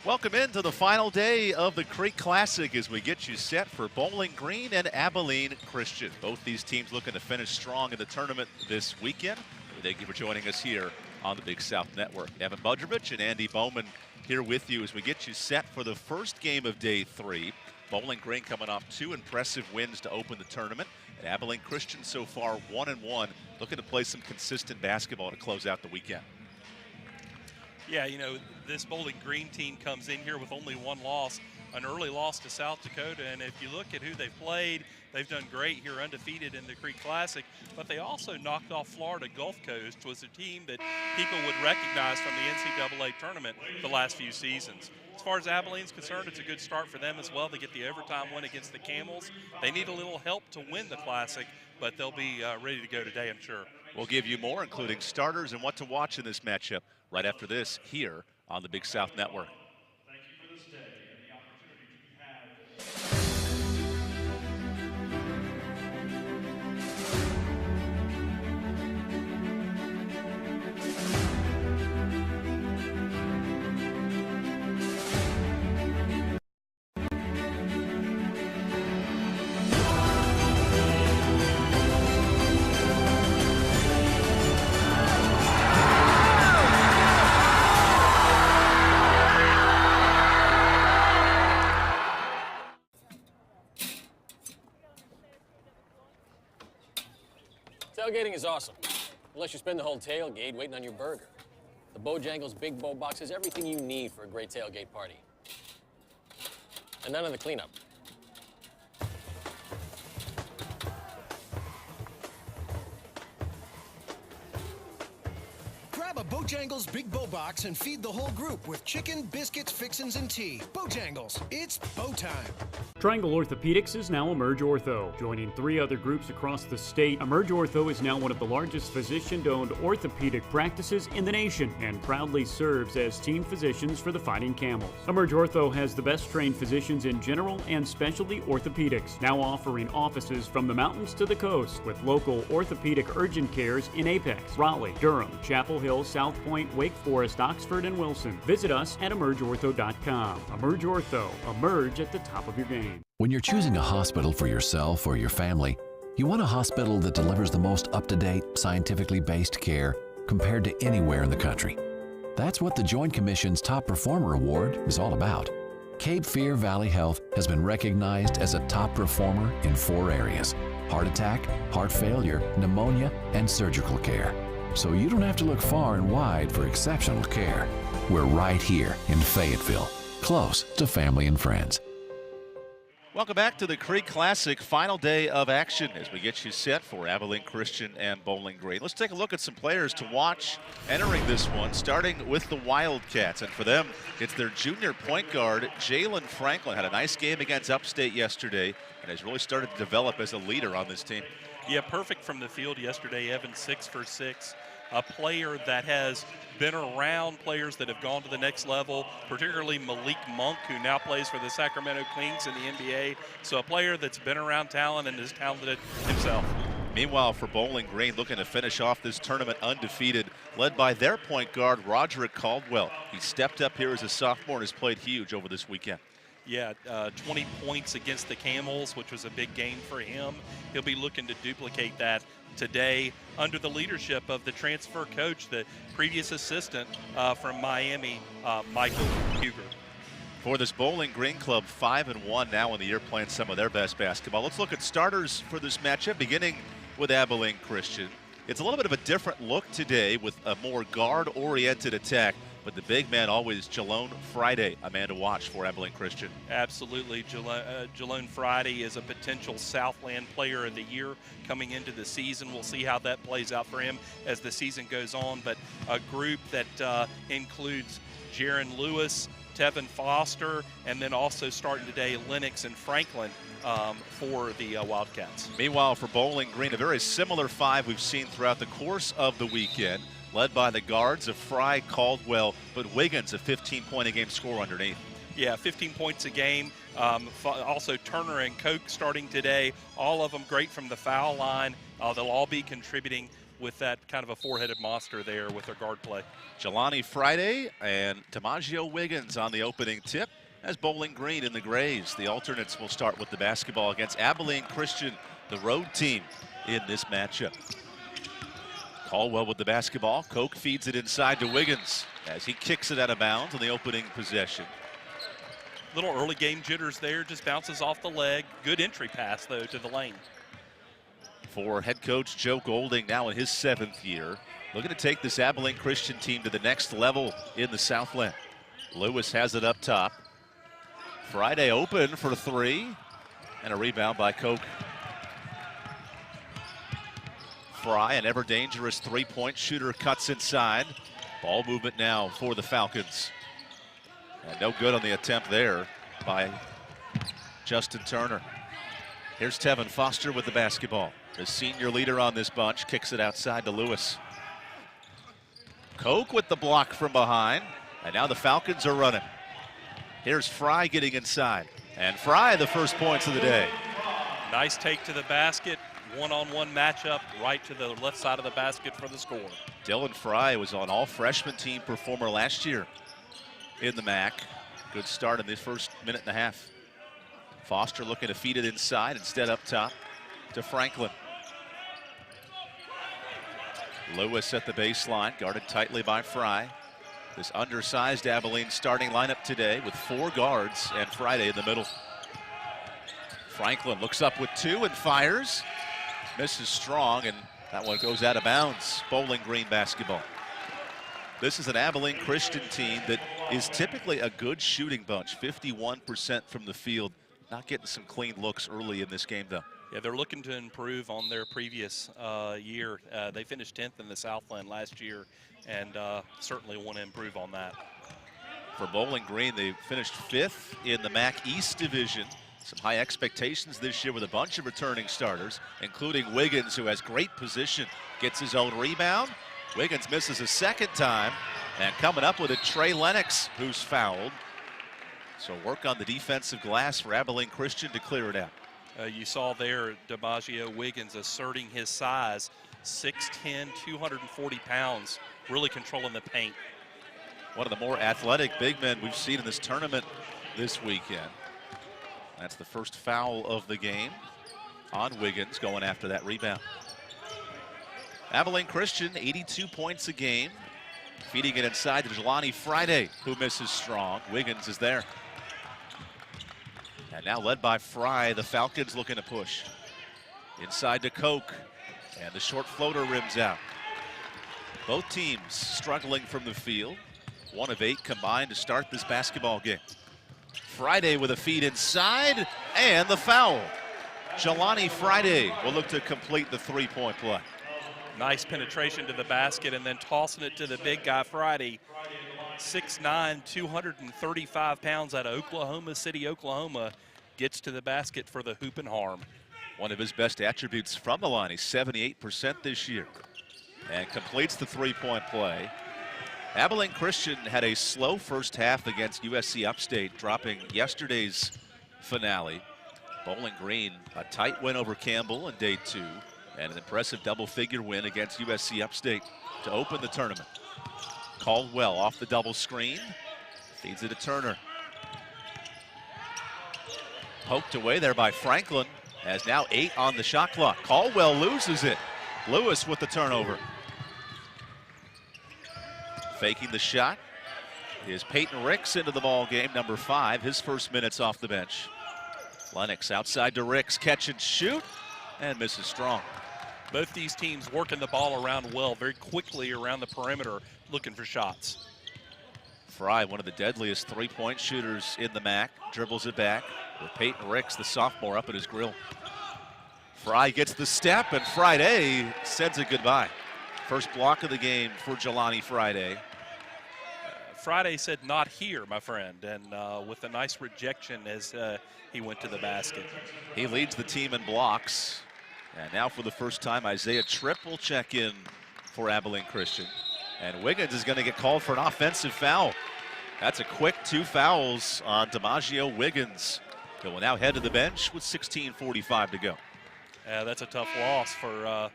Welcome into the final day of the Creek Classic as we get you set for Bowling Green and Abilene Christian. Both these teams looking to finish strong in the tournament this weekend. Thank you for joining us here on the Big South Network. Evan Budrovich and Andy Bowman here with you as we get you set for the first game of day 3. Bowling Green coming off 2 impressive wins to open the tournament. And Abilene Christian so far 1-1, looking to play some consistent basketball to close out the weekend. Yeah, you know, this Bowling Green team comes in here with only 1 loss, an early loss to South Dakota. And if you look at who they've played, they've done great here, undefeated in the Creek Classic. But they also knocked off Florida Gulf Coast, was a team that people would recognize from the NCAA tournament the last few seasons. As far as Abilene's concerned, it's a good start for them as well. They get the overtime win against the Camels. They need a little help to win the Classic, but they'll be ready to go today, I'm sure. We'll give you more, including starters and what to watch in this matchup right after this here on the Big South Network. Thank you for this day and the opportunity to be had. Tailgating is awesome, unless you spend the whole tailgate waiting on your burger. The Bojangles Big Bowl Box has everything you need for a great tailgate party. And none of the cleanup. Grab a Bojangles Big Bowl Box and feed the whole group with chicken, biscuits, fixins, and tea. Bojangles, it's bow time. Triangle Orthopedics is now Emerge Ortho. Joining 3 other groups across the state, Emerge Ortho is now one of the largest physician-owned orthopedic practices in the nation and proudly serves as team physicians for the Fighting Camels. Emerge Ortho has the best trained physicians in general and specialty orthopedics, now offering offices from the mountains to the coast with local orthopedic urgent cares in Apex, Raleigh, Durham, Chapel Hill, South Point, Wake Forest, Oxford, and Wilson. Visit us at emergeortho.com. Emerge Ortho. Emerge at the top of your game. When you're choosing a hospital for yourself or your family, you want a hospital that delivers the most up-to-date, scientifically based care compared to anywhere in the country. That's what the Joint Commission's Top Performer Award is all about. Cape Fear Valley Health has been recognized as a top performer in 4 areas: heart attack, heart failure, pneumonia, and surgical care. So you don't have to look far and wide for exceptional care. We're right here in Fayetteville, close to family and friends. Welcome back to the Creek Classic, final day of action as we get you set for Abilene Christian and Bowling Green. Let's take a look at some players to watch entering this one, starting with the Wildcats. And for them, it's their junior point guard, Jalen Franklin. Had a nice game against Upstate yesterday and has really started to develop as a leader on this team. Yeah, perfect from the field yesterday. Evan 6 for 6. A player that has been around players that have gone to the next level, particularly Malik Monk, who now plays for the Sacramento Kings in the NBA. So a player that's been around talent and is talented himself. Meanwhile, for Bowling Green, looking to finish off this tournament undefeated, led by their point guard, Roderick Caldwell. He stepped up here as a sophomore and has played huge over this weekend. Yeah, 20 points against the Camels, which was a big game for him. He'll be looking to duplicate that today under the leadership of the transfer coach, the previous assistant from Miami, Michael Huger. For this Bowling Green club, 5-1 now in the year, playing some of their best basketball. Let's look at starters for this matchup, beginning with Abilene Christian. It's a little bit of a different look today with a more guard-oriented attack. But the big man always, Jalone Friday, a man to watch for Abilene Christian. Absolutely. Jalone Friday is a potential Southland Player of the Year coming into the season. We'll see how that plays out for him as the season goes on. But a group that includes Jaron Lewis, Tevin Foster, and then also starting today, Lennox and Franklin for the Wildcats. Meanwhile, for Bowling Green, a very similar 5 we've seen throughout the course of the weekend. led by the guards of Fry, Caldwell, but Wiggins a 15-point-a-game score underneath. Yeah, 15 points a game. Also Turner and Koch starting today. All of them great from the foul line. They'll all be contributing with that kind of a four-headed monster there with their guard play. Jelani Friday and DiMaggio Wiggins on the opening tip as Bowling Green in the grays. The alternates will start with the basketball against Abilene Christian, the road team in this matchup. Caldwell with the basketball. Koch feeds it inside to Wiggins as he kicks it out of bounds on the opening possession. Little early game jitters there, just bounces off the leg. Good entry pass, though, to the lane. For head coach Joe Golding, now in his 7th year, looking to take this Abilene Christian team to the next level in the Southland. Lewis has it up top. Friday open for 3, and a rebound by Koch. Fry, an ever-dangerous three-point shooter, cuts inside. Ball movement now for the Falcons. And no good on the attempt there by Justin Turner. Here's Tevin Foster with the basketball. The senior leader on this bunch kicks it outside to Lewis. Koch with the block from behind, and now the Falcons are running. Here's Fry getting inside, and Fry the first points of the day. Nice take to the basket, one-on-one matchup right to the left side of the basket for the score. Dylan Fry was on all-freshman team performer last year in the MAC. Good start in the first minute and a half. Foster looking to feed it inside, instead up top to Franklin. Lewis at the baseline, guarded tightly by Fry. This undersized Abilene starting lineup today with 4 guards and Friday in the middle. Franklin looks up with 2 and fires. Misses strong, and that one goes out of bounds. Bowling Green basketball. This is an Abilene Christian team that is typically a good shooting bunch, 51% from the field. Not getting some clean looks early in this game, though. Yeah, they're looking to improve on their previous year. They finished 10th in the Southland last year, and certainly want to improve on that. For Bowling Green, they finished 5th in the MAC East Division. Some high expectations this year with a bunch of returning starters, including Wiggins, who has great position, gets his own rebound. Wiggins misses a second time, and coming up with it, Trey Lennox, who's fouled. So work on the defensive glass for Abilene Christian to clear it out. You saw there DiMaggio Wiggins asserting his size, 6'10", 240 pounds, really controlling the paint. One of the more athletic big men we've seen in this tournament this weekend. That's the first foul of the game on Wiggins, going after that rebound. Abilene Christian, 82 points a game. Feeding it inside to Jelani Friday, who misses strong. Wiggins is there. And now led by Fry, the Falcons looking to push. Inside to Koch, and the short floater rims out. Both teams struggling from the field. 1 of 8 combined to start this basketball game. Friday with a feed inside, and the foul. Jelani Friday will look to complete the three-point play. Nice penetration to the basket, and then tossing it to the big guy Friday. 6'9", 235 pounds out of Oklahoma City, Oklahoma, gets to the basket for the hoop and harm. One of his best attributes from the line. He's 78% this year and completes the three-point play. Abilene Christian had a slow first half against USC Upstate, dropping yesterday's finale. Bowling Green, a tight win over Campbell in day 2, and an impressive double-figure win against USC Upstate to open the tournament. Caldwell off the double screen, feeds it to Turner. Poked away there by Franklin, has now 8 on the shot clock. Caldwell loses it. Lewis with the turnover. Faking the shot is Peyton Ricks into the ball game, number 5, his first minutes off the bench. Lennox outside to Ricks, catch and shoot, and misses strong. Both these teams working the ball around well, very quickly around the perimeter, looking for shots. Fry, one of the deadliest three-point shooters in the MAC, dribbles it back with Peyton Ricks, the sophomore, up at his grill. Fry gets the step, and Friday sends it goodbye. First block of the game for Jelani Friday. Friday said, "Not here, my friend," and with a nice rejection as he went to the basket. He leads the team in blocks. And now for the first time, Isaiah Tripp will check in for Abilene Christian. And Wiggins is going to get called for an offensive foul. That's a quick 2 fouls on DiMaggio Wiggins. Who will now head to the bench with 16:45 to go. Yeah, that's a tough loss for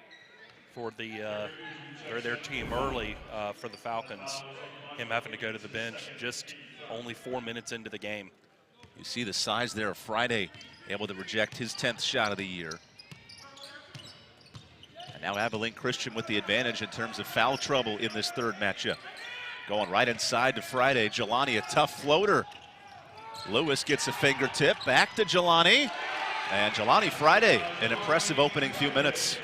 their team early for the Falcons. Him having to go to the bench just only 4 minutes into the game. You see the size there of Friday, able to reject his 10th shot of the year. And now Abilene Christian with the advantage in terms of foul trouble in this third matchup. Going right inside to Friday. Jelani, a tough floater. Lewis gets a fingertip, back to Jelani. And Jelani Friday, an impressive opening few minutes.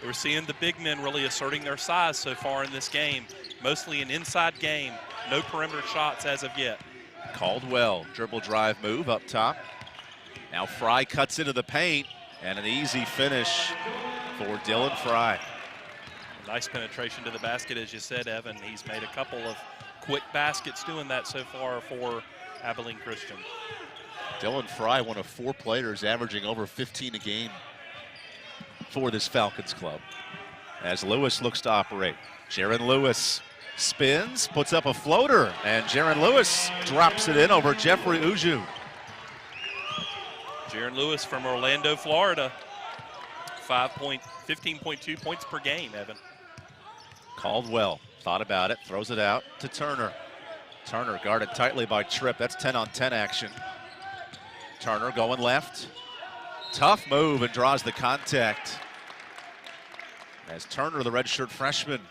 We're seeing the big men really asserting their size so far in this game. Mostly an inside game, no perimeter shots as of yet. Caldwell, dribble drive move up top. Now Fry cuts into the paint, and an easy finish for Dylan Fry. Nice penetration to the basket, as you said, Evan. He's made a couple of quick baskets doing that so far for Abilene Christian. Dylan Fry, one of 4 players averaging over 15 a game for this Falcons club. As Lewis looks to operate. Jaron Lewis spins, puts up a floater, and Jaron Lewis drops it in over Jeffrey Uju. Jaron Lewis from Orlando, Florida. 15.2 points per game, Evan. Caldwell thought about it, throws it out to Turner. Turner guarded tightly by Tripp. That's 10-on-10 action. Turner going left. Tough move and draws the contact. As Turner, the redshirt freshman,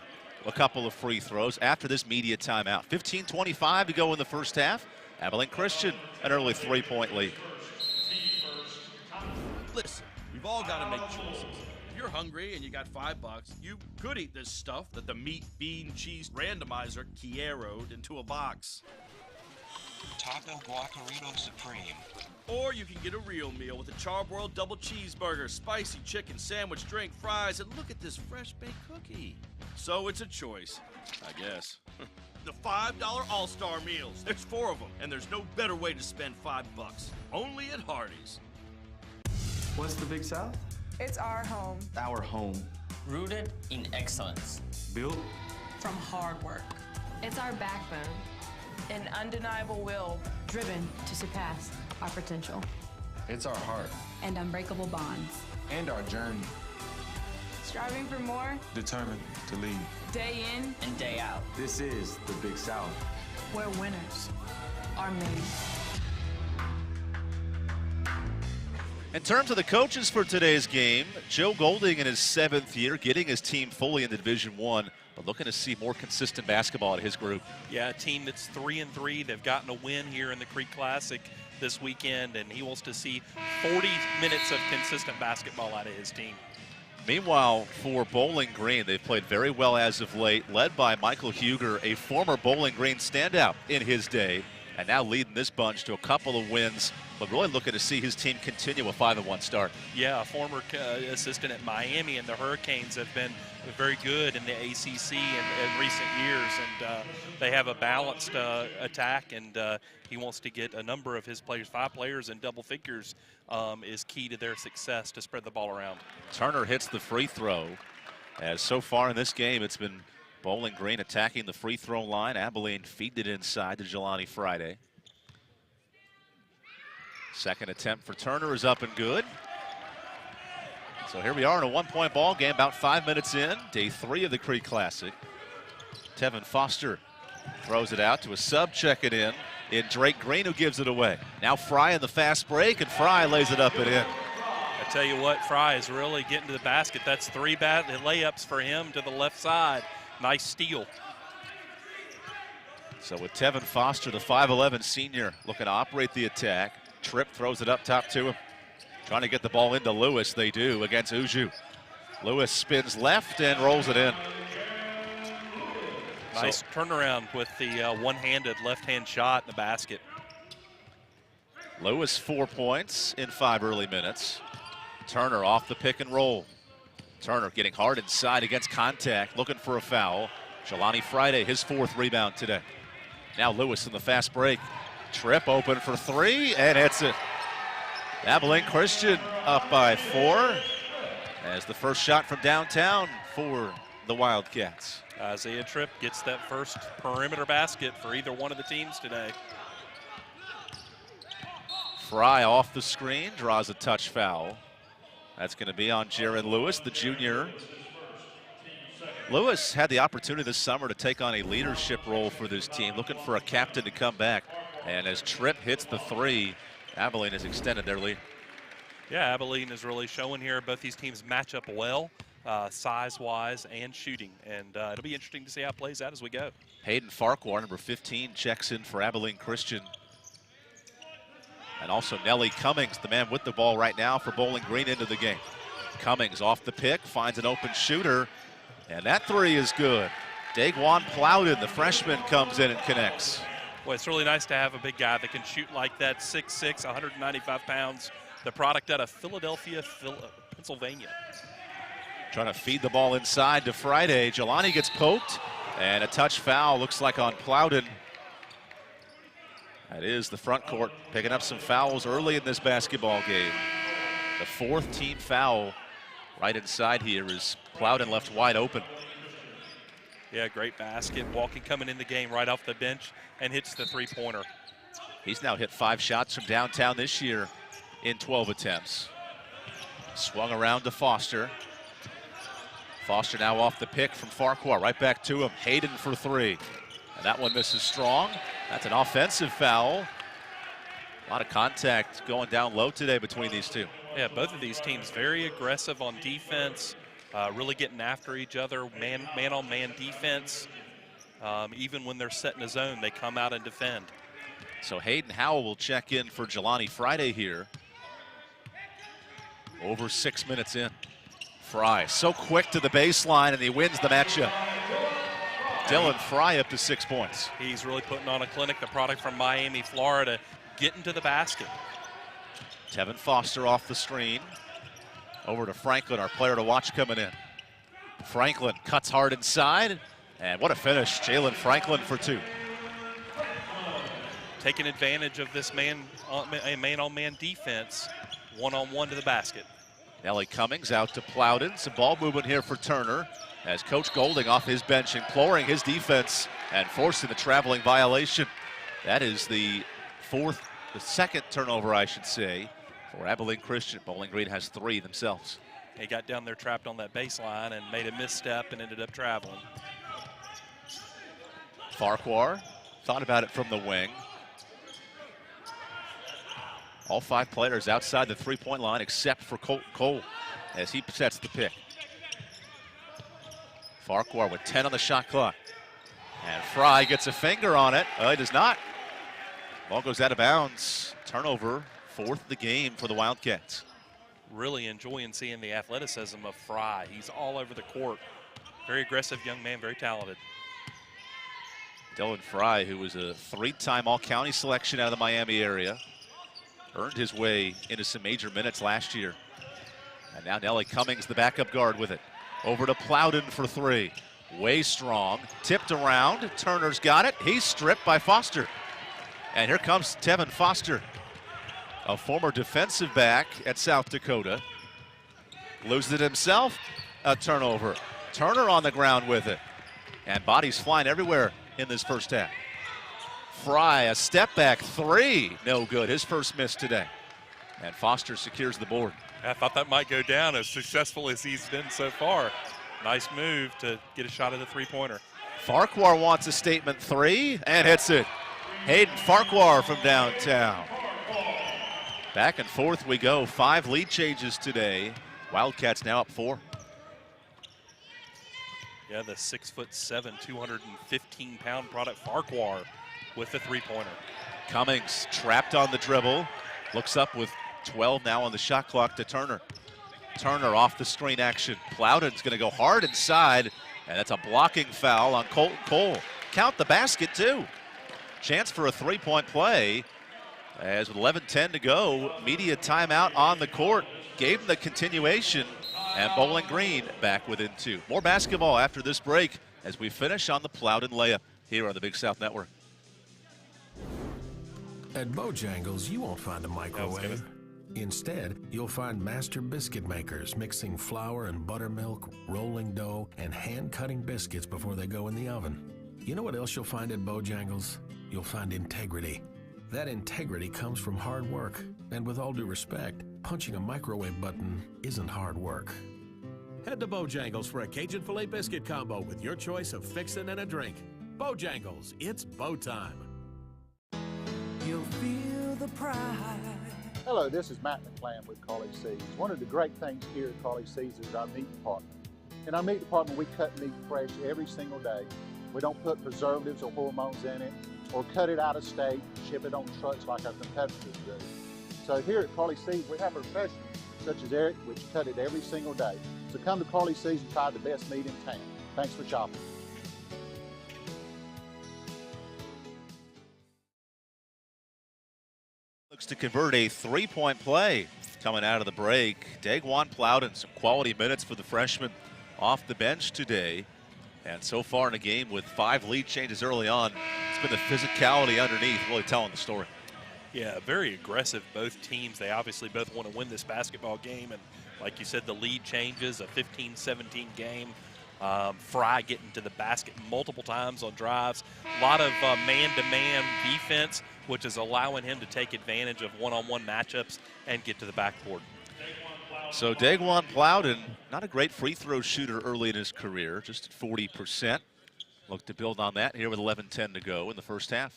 a couple of free throws after this media timeout. 15:25 to go in the first half. Abilene Christian, an early 3-point lead. Listen, we've all got to make choices. If you're hungry and you got $5, you could eat this stuff that the meat, bean, cheese randomizer Kiero'd into a box. Taco Guacarito Supreme. Or you can get a real meal with a charbroiled double cheeseburger, spicy chicken sandwich, drink, fries, and look at this fresh baked cookie. So it's a choice, I guess. The $5 All-Star Meals. There's 4 of them, and there's no better way to spend $5. Only at Hardee's. What's the Big South? It's our home. Our home. Rooted in excellence. Built from hard work. It's our backbone. An undeniable will. Driven to surpass our potential. It's our heart. And unbreakable bonds. And our journey. Striving for more. Determined to lead. Day in and day out. This is the Big South. Where winners are made. In terms of the coaches for today's game, Joe Golding in his 7th year, getting his team fully into Division I, but looking to see more consistent basketball at his group. Yeah, a team that's 3-3. They've gotten a win here in the Creek Classic this weekend, and he wants to see 40 minutes of consistent basketball out of his team. Meanwhile, for Bowling Green, they've played very well as of late, led by Michael Huger, a former Bowling Green standout in his day, and now leading this bunch to a couple of wins, but really looking to see his team continue a 5-1 start. Yeah, a former assistant at Miami, and the Hurricanes have been very good in the ACC in recent years, and they have a balanced attack, and he wants to get a number of his players, 5 players in double figures, is key to their success to spread the ball around. Turner hits the free throw, as so far in this game it's been Bowling Green attacking the free throw line. Abilene feed it inside to Jelani Friday. Second attempt for Turner is up and good. So here we are in a 1-point ball game, about 5 minutes in, day 3 of the Creek Classic. Tevin Foster throws it out to a sub, check it in Drake Green, who gives it away. Now Fry in the fast break, and Fry lays it up and in. I tell you what, Fry is really getting to the basket. That's 3 layups for him to the left side. Nice steal. So with Tevin Foster, the 5'11 senior, looking to operate the attack. Tripp throws it up top to him. Trying to get the ball into Lewis. They do against Uju. Lewis spins left and rolls it in. Nice turnaround with the one-handed left-hand shot in the basket. Lewis 4 points in 5 early minutes. Turner off the pick and roll. Turner getting hard inside against contact, looking for a foul. Jelani Friday, his 4th rebound today. Now Lewis in the fast break. Tripp open for 3, and hits it. Abilene Christian up by 4. As the first shot from downtown for the Wildcats. Isaiah Tripp gets that first perimeter basket for either one of the teams today. Fry off the screen, draws a touch foul. That's going to be on Jaron Lewis, the junior. Lewis had the opportunity this summer to take on a leadership role for this team, looking for a captain to come back. And as Tripp hits the three, Abilene has extended their lead. Yeah, Abilene is really showing here. Both these teams match up well, size-wise and shooting. And it'll be interesting to see how it plays out as we go. Hayden Farquhar, number 15, checks in for Abilene Christian. And also Nelly Cummings, the man with the ball right now for Bowling Green, into the game. Cummings off the pick, finds an open shooter, and that three is good. Daquan Plowden, the freshman, comes in and connects. Well, it's really nice to have a big guy that can shoot like that, 6'6", 195 pounds, the product out of Philadelphia, Pennsylvania. Trying to feed the ball inside to Friday. Jelani gets poked, and a touch foul looks like on Plowden. That is the front court picking up some fouls early in this basketball game. The fourth team foul right inside here is Plowden left wide open. Yeah, great basket. Walking coming in the game right off the bench and hits the three-pointer. He's now hit 5 shots from downtown this year in 12 attempts. Swung around to Foster. Foster now off the pick from Farquhar, right back to him. Hayden for three. And that one misses strong. That's an offensive foul. A lot of contact going down low today between these two. Yeah, both of these teams very aggressive on defense, really getting after each other, man-on-man defense. Even when they're set in a zone, they come out and defend. So Hayden Howell will check in for Jelani Friday here. Over 6 minutes in. Fry so quick to the baseline, and he wins the matchup. Dylan Fry up to 6 points. He's really putting on a clinic, the product from Miami, Florida, getting to the basket. Tevin Foster off the screen. Over to Franklin, our player to watch coming in. Franklin cuts hard inside, and what a finish. Jalen Franklin for two. Taking advantage of this man-on-man defense, one-on-one to the basket. Nelly Cummings out to Plowden. Some ball movement here for Turner as Coach Golding off his bench imploring his defense and forcing the traveling violation. That is the second turnover, I should say, for Abilene Christian. Bowling Green has 3 themselves. He got down there trapped on that baseline and made a misstep and ended up traveling. Farquhar thought about it from the wing. All 5 players outside the three-point line except for Cole as he sets the pick. Farquhar with 10 on the shot clock. And Fry gets a finger on it. He does not. Ball goes out of bounds. Turnover, 4th of the game for the Wildcats. Really enjoying seeing the athleticism of Fry. He's all over the court. Very aggressive young man, very talented. Dylan Fry, who was a 3-time All-County selection out of the Miami area, earned his way into some major minutes last year. And now Nelly Cummings, the backup guard, with it. Over to Plowden for 3. Way strong. Tipped around. Turner's got it. He's stripped by Foster. And here comes Tevin Foster, a former defensive back at South Dakota. Loses it himself. A turnover. Turner on the ground with it. And bodies flying everywhere in this first half. Fry, a step back 3. No good. His first miss today. And Foster secures the board. I thought that might go down as successful as he's been so far. Nice move to get a shot at the three-pointer. Farquhar wants a statement 3 and hits it. Hayden Farquhar from downtown. Back and forth we go. 5 lead changes today. Wildcats now up 4. Yeah, the 6'7", 215-pound product Farquhar with the three-pointer. Cummings trapped on the dribble. Looks up with 12 now on the shot clock to Turner. Turner off the screen action. Plowden's going to go hard inside, and that's a blocking foul on Colton Cole. Count the basket, too. Chance for a three-point play. As with 11:10 to go, media timeout on the court. Gave them the continuation, and Bowling Green back within 2. More basketball after this break as we finish on the Plowden layup here on the Big South Network. At Bojangles, you won't find a microwave. Instead, you'll find master biscuit makers mixing flour and buttermilk, rolling dough, and hand-cutting biscuits before they go in the oven. You know what else you'll find at Bojangles? You'll find integrity. That integrity comes from hard work. And with all due respect, punching a microwave button isn't hard work. Head to Bojangles for a Cajun filet biscuit combo with your choice of fixin' and a drink. Bojangles, it's bow time. You'll feel the pride. Hello, this is Matt McClan with College Seeds. One of the great things here at College Seeds is our meat department. In our meat department, we cut meat fresh every single day. We don't put preservatives or hormones in it, or cut it out of state, ship it on trucks like our competitors do. So here at College Seeds, we have professionals such as Eric, which cut it every single day. So come to College Seeds and try the best meat in town. Thanks for shopping. Looks to convert a three-point play coming out of the break. Daeguan Plowden, some quality minutes for the freshman off the bench today. And so far in the game with 5 lead changes early on, it's been the physicality underneath really telling the story. Yeah, very aggressive, both teams. They obviously both want to win this basketball game. And like you said, the lead changes, a 15-17 game. Fry getting to the basket multiple times on drives. A lot of man-to-man defense, which is allowing him to take advantage of one-on-one matchups and get to the backboard. So Daeguan Plowden, not a great free throw shooter early in his career, just at 40%. Look to build on that here with 11:10 to go in the first half.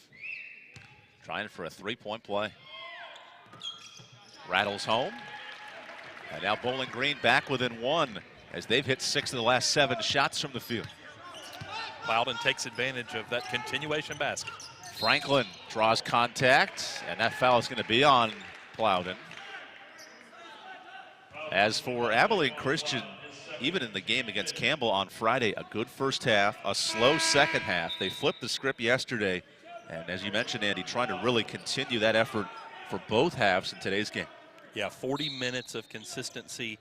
Trying for a three-point play. Rattles home. And now Bowling Green back within 1 as they've hit 6 of the last 7 shots from the field. Plowden takes advantage of that continuation basket. Franklin draws contact, and that foul is going to be on Plowden. As for Abilene Christian, even in the game against Campbell on Friday, a good first half, a slow second half. They flipped the script yesterday, and as you mentioned, Andy, trying to really continue that effort for both halves in today's game. Yeah, 40 minutes of consistency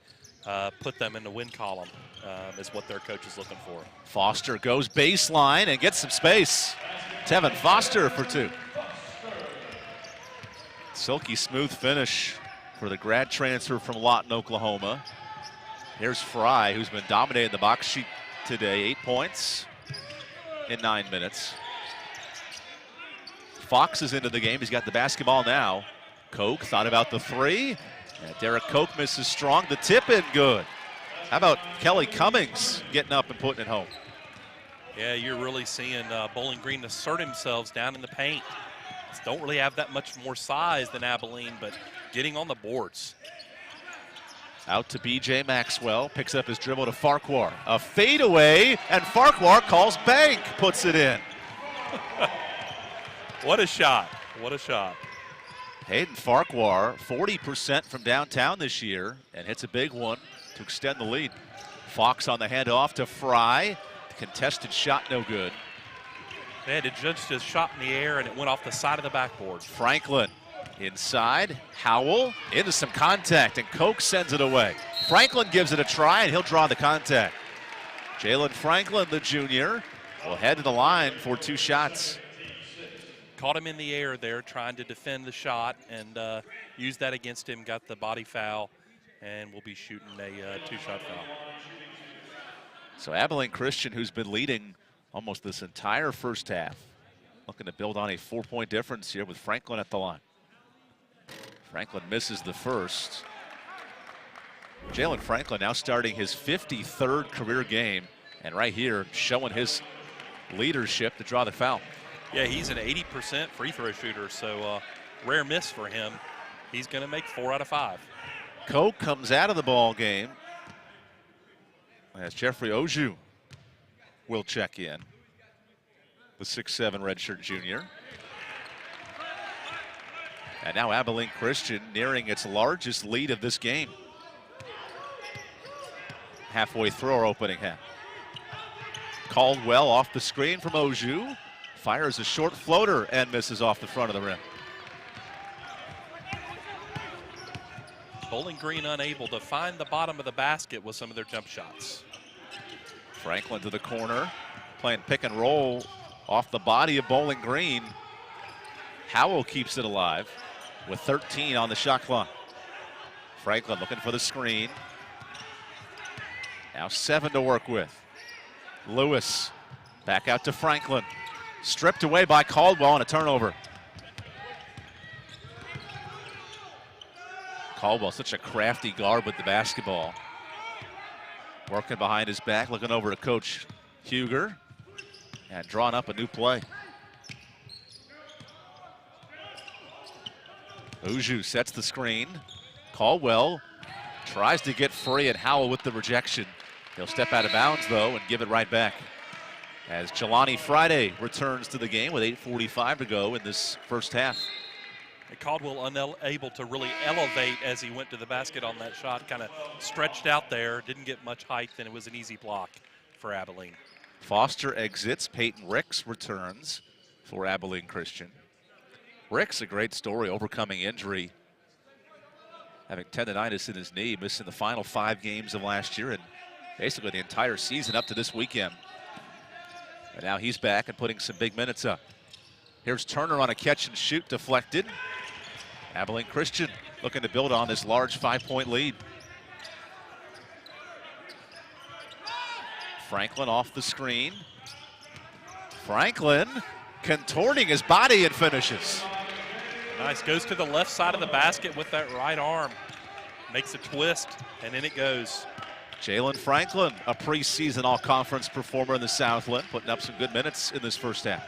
put them in the win column is what their coach is looking for. Foster goes baseline and gets some space. Tevin Foster for 2. Silky smooth finish for the grad transfer from Lawton, Oklahoma. Here's Fry, who's been dominating the box sheet today. 8 points in 9 minutes. Fox is into the game. He's got the basketball now. Koch thought about the 3. And Derek Koch misses strong. The tip in good. How about Kelly Cummings getting up and putting it home? Yeah, you're really seeing Bowling Green assert themselves down in the paint. Don't really have that much more size than Abilene, but getting on the boards. Out to B.J. Maxwell, picks up his dribble to Farquhar. A fadeaway, and Farquhar calls bank, puts it in. What a shot, what a shot. Hayden Farquhar, 40% from downtown this year, and hits a big one to extend the lead. Fox on the handoff to Fry. The contested shot, no good. They had to judge his shot in the air, and it went off the side of the backboard. Franklin inside. Howell into some contact, and Koch sends it away. Franklin gives it a try, and he'll draw the contact. Jalen Franklin, the junior, will head to the line for 2 shots. Caught him in the air there, trying to defend the shot, and used that against him, got the body foul, and will be shooting a 2-shot foul. So Abilene Christian, who's been leading almost this entire first half, looking to build on a 4-point difference here with Franklin at the line. Franklin misses the first. Jalen Franklin now starting his 53rd career game, and right here showing his leadership to draw the foul. Yeah, he's an 80% free throw shooter, so rare miss for him. He's going to make 4 out of 5. Koch comes out of the ball game as Jeffrey Oju will check in, the 6'7" redshirt junior. And now Abilene Christian nearing its largest lead of this game. Halfway through our opening half. Caldwell off the screen from Oju. Fires a short floater and misses off the front of the rim. Bowling Green unable to find the bottom of the basket with some of their jump shots. Franklin to the corner, playing pick and roll off the body of Bowling Green. Howell keeps it alive with 13 on the shot clock. Franklin looking for the screen. Now 7 to work with. Lewis back out to Franklin. Stripped away by Caldwell on a turnover. Caldwell, such a crafty guard with the basketball. Working behind his back, looking over to Coach Huger and drawing up a new play. Uju sets the screen. Caldwell tries to get free, and Howell with the rejection. He'll step out of bounds, though, and give it right back. As Jelani Friday returns to the game with 8:45 to go in this first half. And Caldwell unable to really elevate as he went to the basket on that shot. Kind of stretched out there, didn't get much height, and it was an easy block for Abilene. Foster exits. Peyton Ricks returns for Abilene Christian. Ricks, a great story, overcoming injury, having tendonitis in his knee, missing the final 5 games of last year and basically the entire season up to this weekend. And now he's back and putting some big minutes up. Here's Turner on a catch and shoot, deflected. Abilene Christian looking to build on this large 5-point lead. Franklin off the screen. Franklin contorting his body and finishes. Nice, goes to the left side of the basket with that right arm. Makes a twist, and in it goes. Jalen Franklin, a preseason all-conference performer in the Southland, putting up some good minutes in this first half.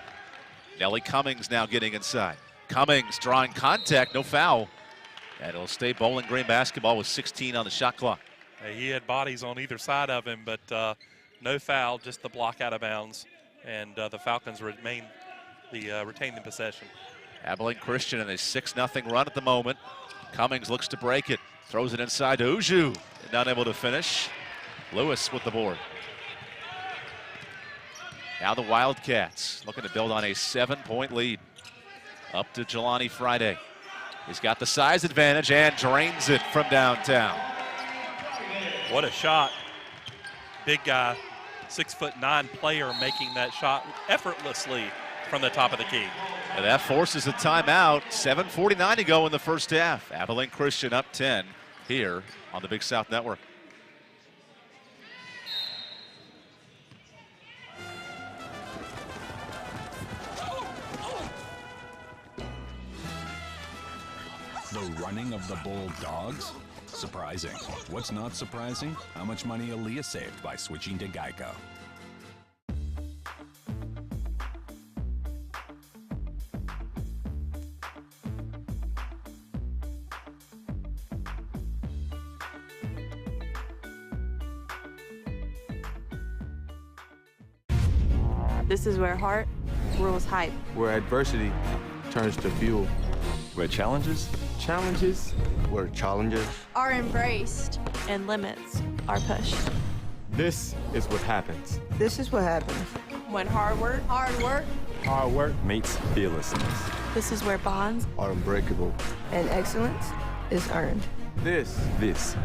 Nellie Cummings now getting inside. Cummings drawing contact, no foul. And it'll stay Bowling Green basketball with 16 on the shot clock. He had bodies on either side of him, but no foul, just the block out of bounds. And the Falcons retain the possession. Abilene Christian in a 6-0 run at the moment. Cummings looks to break it, throws it inside to Uju, not able to finish. Lewis with the board. Now the Wildcats looking to build on a 7-point lead. Up to Jelani Friday. He's got the size advantage and drains it from downtown. What a shot. Big guy, 6'9" player making that shot effortlessly from the top of the key. And that forces a timeout. 7:49 to go in the first half. Abilene Christian up 10 here on the Big South Network. The running of the Bulldogs? Surprising. What's not surprising? How much money Aaliyah saved by switching to Geico. This is where heart rules hype. Where adversity turns to fuel. Where challenges Where challenges Are embraced. And limits are pushed. This is what happens. This is what happens. When hard work Meets fearlessness. This is where bonds are unbreakable. and excellence is earned. This is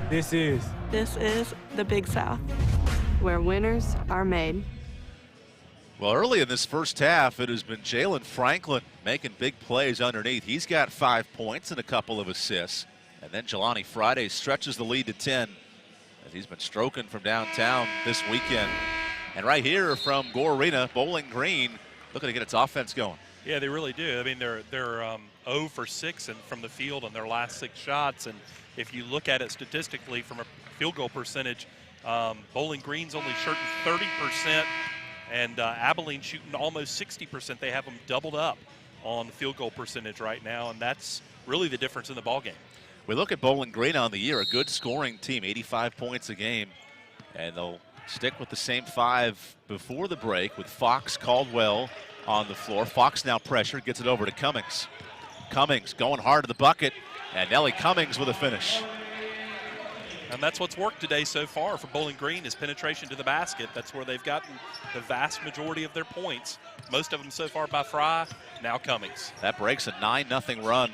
This is the Big South, where winners are made. Well, early in this first half, it has been Jalen Franklin making big plays underneath. He's got 5 points and a couple of assists. And then Jelani Friday stretches the lead to 10. As he's been stroking from downtown this weekend. And right here from Gore Arena, Bowling Green looking to get its offense going. Yeah, they really do. I mean, they're 0 for 6 from the field on their last 6 shots. And if you look at it statistically from a field goal percentage, Bowling Green's only shooting 30%. And Abilene shooting almost 60%. They have them doubled up on field goal percentage right now, and that's really the difference in the ballgame. We look at Bowling Green on the year, a good scoring team, 85 points a game. And they'll stick with the same 5 before the break with Fox, Caldwell on the floor. Fox now pressured, gets it over to Cummings. Cummings going hard to the bucket, and Nellie Cummings with a finish. And that's what's worked today so far for Bowling Green is penetration to the basket. That's where they've gotten the vast majority of their points. Most of them so far by Fry, now Cummings. That breaks a 9-0 run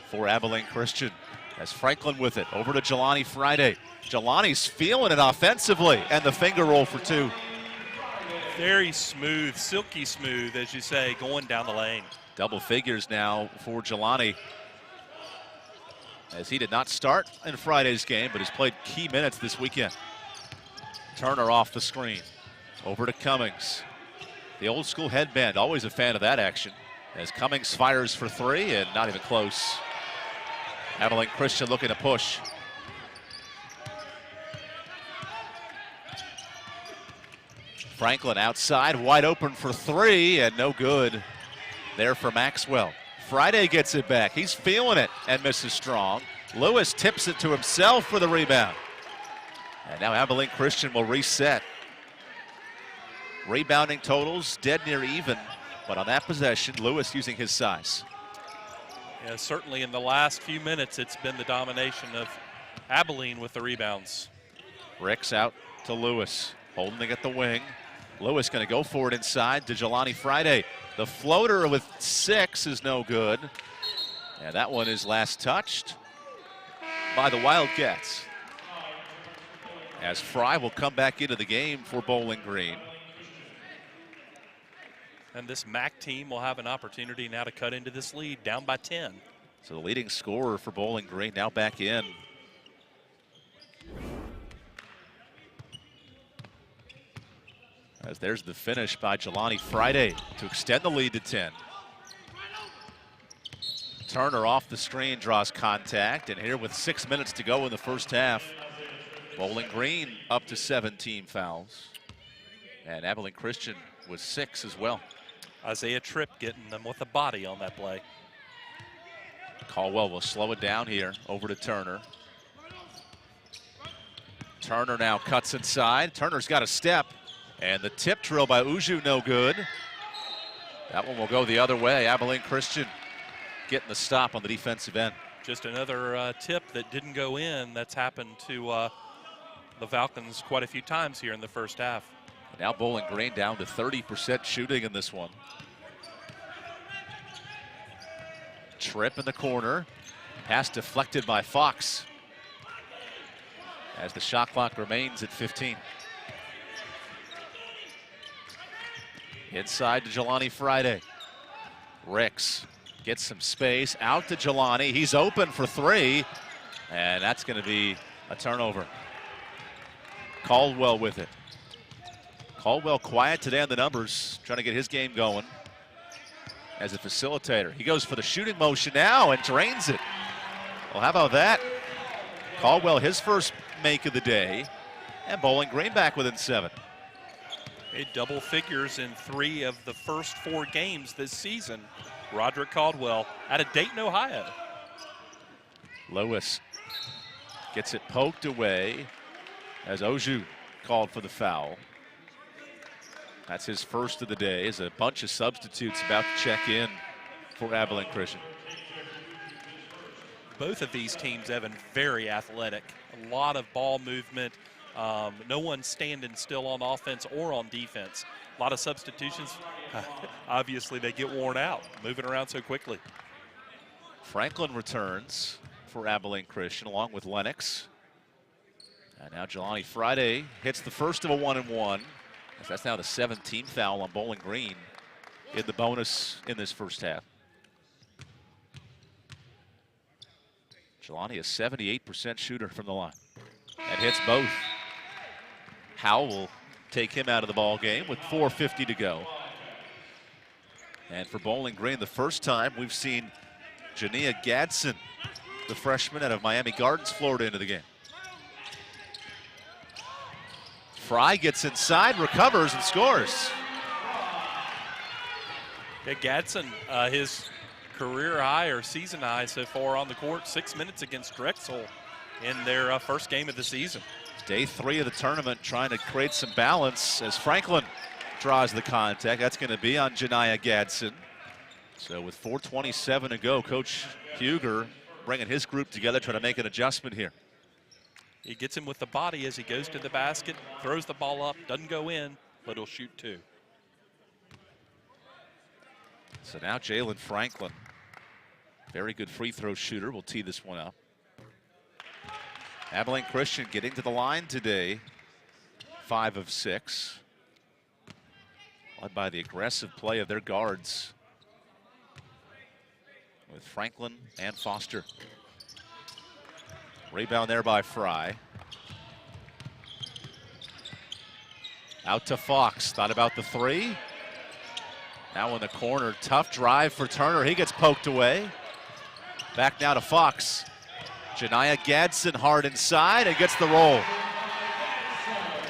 for Abilene Christian. As Franklin with it, over to Jelani Friday. Jelani's feeling it offensively, and the finger roll for 2. Very smooth, silky smooth, as you say, going down the lane. Double figures now for Jelani. as he did not start in Friday's game, but has played key minutes this weekend. Turner off the screen. Over to Cummings. The old school headband, always a fan of that action, as Cummings fires for three and not even close. Abilene Christian looking to push. Franklin outside, wide open for three, and no good there for Maxwell. Friday gets it back. He's feeling it and misses strong. Lewis tips it to himself for the rebound. And now Abilene Christian will reset. Rebounding totals dead near even, but on that possession, Lewis using his size. Yeah, certainly in the last few minutes, it's been the domination of Abilene with the rebounds. Ricks out to Lewis, holding at the wing. Lewis going to go for it inside to Jelani Friday. The floater with 6 is no good. And that one is last touched by the Wildcats. As Fry will come back into the game for Bowling Green. And this MAC team will have an opportunity now to cut into this lead, down by 10. So the leading scorer for Bowling Green now back in. As there's the finish by Jelani Friday to extend the lead to 10. Turner off the screen draws contact, and here with 6 minutes to go in the first half, Bowling Green up to 17 fouls. And Abilene Christian with 6 as well. Isaiah Tripp getting them with a body on that play. Caldwell will slow it down here, over to Turner. Turner now cuts inside. Turner's got a step, and the tip drill by Uju no good. That one will go the other way. Abilene Christian getting the stop on the defensive end. Just another tip that didn't go in. That's happened to the Falcons quite a few times here in the first half. Now Bowling Green down to 30% shooting in this one. Tripp in the corner. Pass deflected by Fox as the shot clock remains at 15. Inside to Jelani Friday. Ricks gets some space out to Jelani. He's open for three, and that's going to be a turnover. Caldwell with it. Caldwell quiet today on the numbers, trying to get his game going as a facilitator. He goes for the shooting motion now and drains it. Well, how about that? Caldwell, his first make of the day, and Bowling Green back within 7. Made double figures in 3 of the first 4 games this season. Roderick Caldwell out of Dayton, Ohio. Lewis gets it poked away as Oju called for the foul. That's his first of the day, as a bunch of substitutes about to check in for Abilene Christian. Both of these teams, Evan, very athletic. A lot of ball movement. No one standing still on offense or on defense. A lot of substitutions. Obviously, they get worn out, moving around so quickly. Franklin returns for Abilene Christian along with Lennox. And now Jelani Friday hits the first of a 1-and-1. That's now the 17th foul on Bowling Green in the bonus in this first half. Jelani, a 78% shooter from the line, and hits both. Howell will take him out of the ball game with 4:50 to go. And for Bowling Green, the first time we've seen Jania Gadsden, the freshman out of Miami Gardens, Florida, into the game. Fry gets inside, recovers, and scores. Yeah, Gadsden, his career high or season high so far on the court, 6 minutes against Drexel in their first game of the season. Day 3 of the tournament, trying to create some balance as Franklin draws the contact. That's going to be on Jania Gadsden. So with 4:27 to go, Coach Huger bringing his group together, trying to make an adjustment here. He gets him with the body as he goes to the basket, throws the ball up, doesn't go in, but he'll shoot 2. So now Jalen Franklin, very good free throw shooter, will tee this one up. Abilene Christian getting to the line today, 5 of 6. Led by the aggressive play of their guards with Franklin and Foster. Rebound there by Fry. Out to Fox, thought about the three. Now in the corner, tough drive for Turner. He gets poked away. Back now to Fox. Janiah Gadsden hard inside and gets the roll.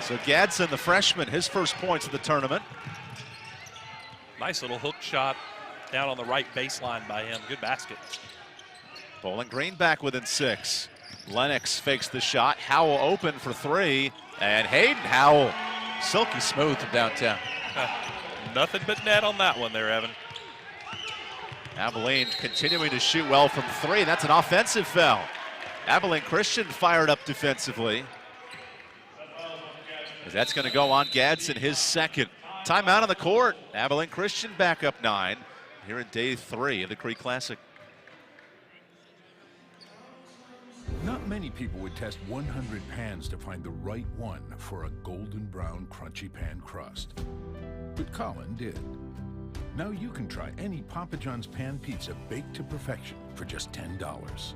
So Gadsden, the freshman, his first points of the tournament. Nice little hook shot down on the right baseline by him. Good basket. Bowling Green back within 6. Lennox fakes the shot. Howell open for 3. And Hayden Howell, silky smooth from downtown. Nothing but net on that one there, Evan. Abilene continuing to shoot well from 3. That's an offensive foul. Abilene Christian fired up defensively. That's going to go on Gadsden, his second. Timeout on the court. Abilene Christian back up 9 here in day 3 of the Creek Classic. Not many people would test 100 pans to find the right one for a golden brown crunchy pan crust. But Colin did. Now you can try any Papa John's pan pizza baked to perfection for just $10.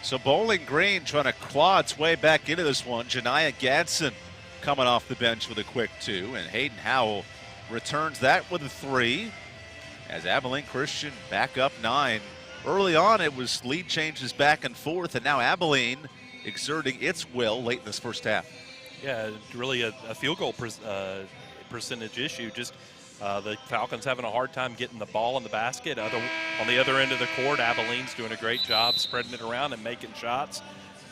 So Bowling Green trying to claw its way back into this one. Janiah Gadsden coming off the bench with a quick 2, and Hayden Howell returns that with a 3 as Abilene Christian back up 9. Early on, it was lead changes back and forth, and now Abilene exerting its will late in this first half. Yeah, really a field goal percentage issue. Just the Falcons having a hard time getting the ball in the basket. On the other end of the court, Abilene's doing a great job spreading it around and making shots.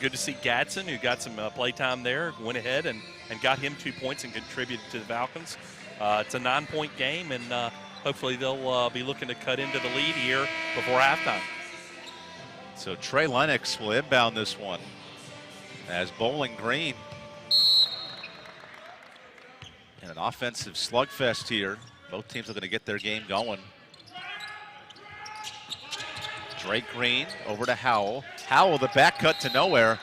Good to see Gadsden, who got some play time there, went ahead and got him 2 points and contributed to the Falcons. It's a 9-point game, and hopefully they'll be looking to cut into the lead here before halftime. So Trey Lennox will inbound this one as Bowling Green in an offensive slugfest here. Both teams are going to get their game going. Drake Green over to Howell. Howell, the back cut to nowhere.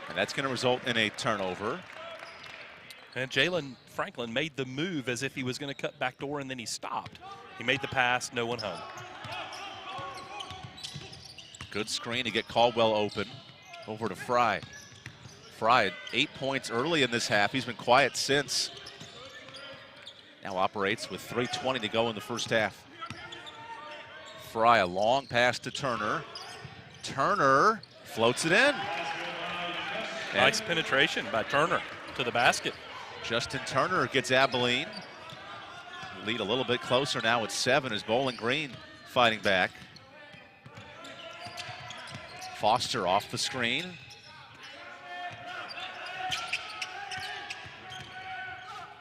And that's going to result in a turnover. And Jalen Franklin made the move as if he was going to cut back door, and then he stopped. He made the pass, no one home. Good screen to get Caldwell open. Over to Fry. Fry had 8 points early in this half. He's been quiet since. Now operates with 3:20 to go in the first half. Fry, a long pass to Turner. Turner floats it in. Nice penetration by Turner to the basket. Justin Turner gets Abilene. Lead a little bit closer now at 7 as Bowling Green fighting back. Foster off the screen.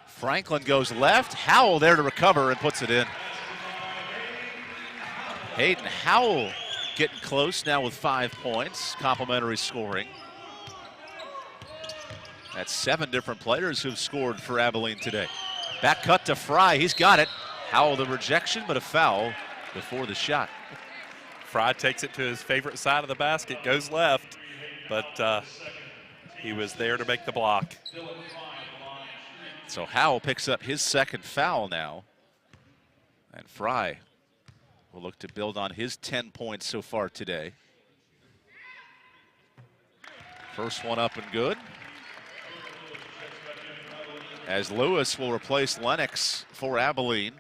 Franklin goes left. Howell there to recover and puts it in. Hayden Howell getting close now with 5 points. Complimentary scoring. That's 7 different players who've scored for Abilene today. Back cut to Fry. He's got it. Howell the rejection, but a foul before the shot. Fry takes it to his favorite side of the basket, goes left, but he was there to make the block. So Howell picks up his second foul now. And Fry will look to build on his 10 points so far today. First one up and good. As Lewis will replace Lennox for Abilene.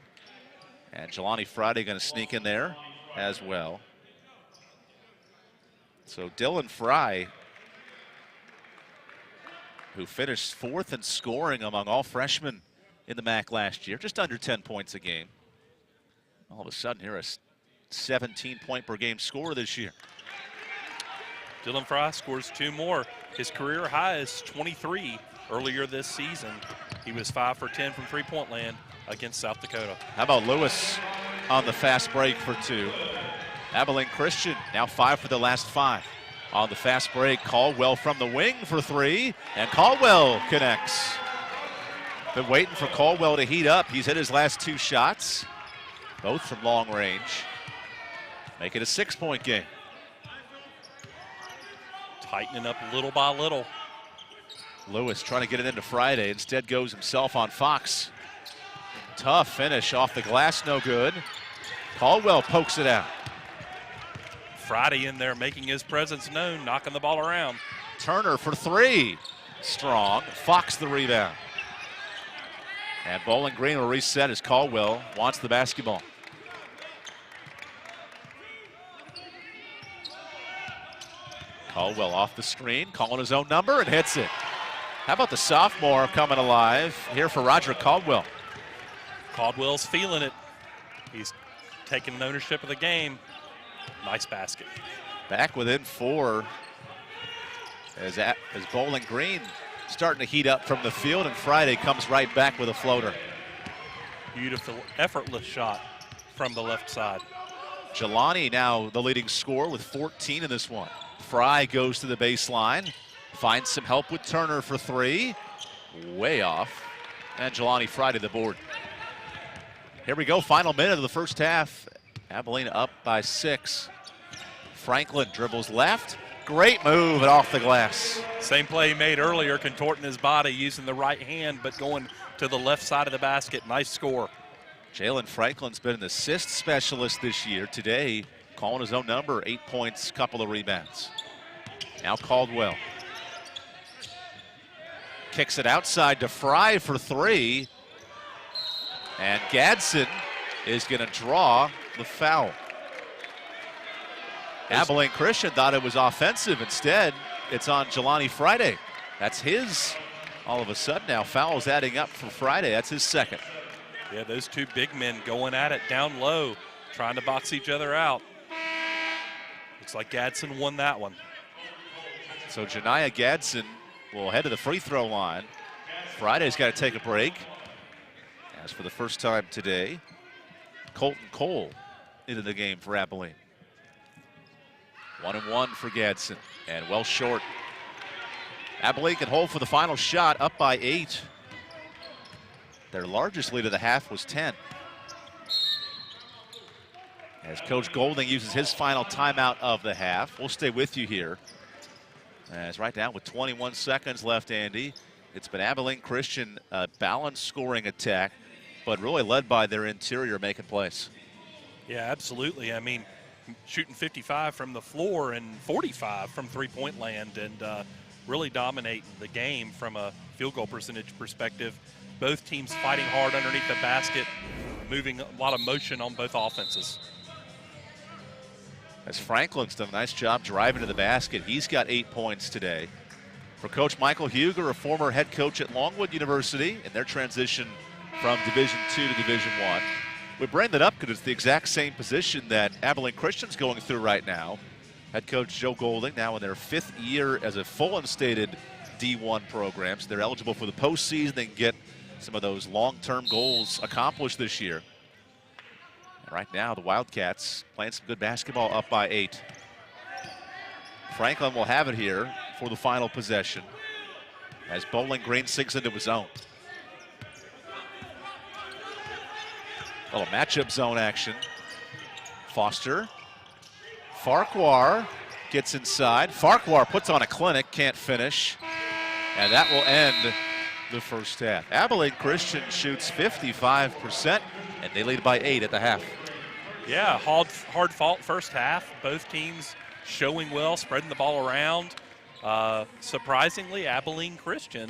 And Jelani Friday going to sneak in there as well. So Dylan Fry, who finished 4th in scoring among all freshmen in the MAC last year, just under 10 points a game. All of a sudden here, a 17-point per game scorer this year. Dylan Fry scores 2 more. His career high is 23 earlier this season. He was 5 for 10 from three-point land against South Dakota. How about Lewis on the fast break for 2? Abilene Christian now 5 for the last 5. On the fast break, Caldwell from the wing for 3, and Caldwell connects. Been waiting for Caldwell to heat up. He's hit his last 2 shots, both from long range. Make it a 6-point game. Tightening up little by little. Lewis trying to get it into Friday. Instead goes himself on Fox. Tough finish off the glass, no good. Caldwell pokes it out. Friday in there making his presence known, knocking the ball around. Turner for 3. Strong. Fox the rebound. And Bowling Green will reset as Caldwell wants the basketball. Caldwell off the screen, calling his own number and hits it. How about the sophomore coming alive here for Roger Caldwell? Caldwell's feeling it. He's taking ownership of the game. Nice basket. Back within 4 as Bowling Green starting to heat up from the field, and Friday comes right back with a floater. Beautiful, effortless shot from the left side. Jelani now the leading scorer with 14 in this one. Fry goes to the baseline, finds some help with Turner for 3. Way off. And Jelani Fry to the board. Here we go, final minute of the first half. Abilene up by 6. Franklin dribbles left. Great move and off the glass. Same play he made earlier, contorting his body, using the right hand, but going to the left side of the basket. Nice score. Jalen Franklin's been an assist specialist this year. Today, calling his own number, 8 points, couple of rebounds. Now Caldwell. Kicks it outside to Fry for 3. And Gadsden is going to draw the foul. Abilene Christian thought it was offensive. Instead, it's on Jelani Friday. That's his, all of a sudden now, fouls adding up for Friday. That's his second. Yeah, those 2 big men going at it down low, trying to box each other out. Looks like Gadsden won that one. So Janiah Gadsden will head to the free throw line. Friday's got to take a break. As for the first time today, Colton Cole into the game for Abilene. 1-1 for Gadsden, and well short. Abilene can hold for the final shot, up by 8. Their largest lead of the half was 10. As Coach Golding uses his final timeout of the half. We'll stay with you here. As right now with 21 seconds left, Andy, it's been Abilene Christian balanced scoring attack, but really led by their interior making plays. Yeah, absolutely. I mean, shooting 55 from the floor and 45 from three-point land, and really dominating the game from a field goal percentage perspective. Both teams fighting hard underneath the basket, moving a lot of motion on both offenses. As Franklin's done a nice job driving to the basket. He's got 8 points today. For Coach Michael Huger, a former head coach at Longwood University, in their transition from Division II to Division I. We bring that up because it's the exact same position that Abilene Christian's going through right now. Head coach Joe Golding now in their 5th year as a full instated D1 program. So they're eligible for the postseason. They can get some of those long-term goals accomplished this year. And right now, the Wildcats playing some good basketball, up by 8. Franklin will have it here for the final possession as Bowling Green sinks into his own. A little matchup zone action. Foster. Farquhar gets inside. Farquhar puts on a clinic, can't finish. And that will end the first half. Abilene Christian shoots 55%, and they lead by 8 at the half. Yeah, hard fought first half. Both teams showing well, spreading the ball around. Surprisingly, Abilene Christian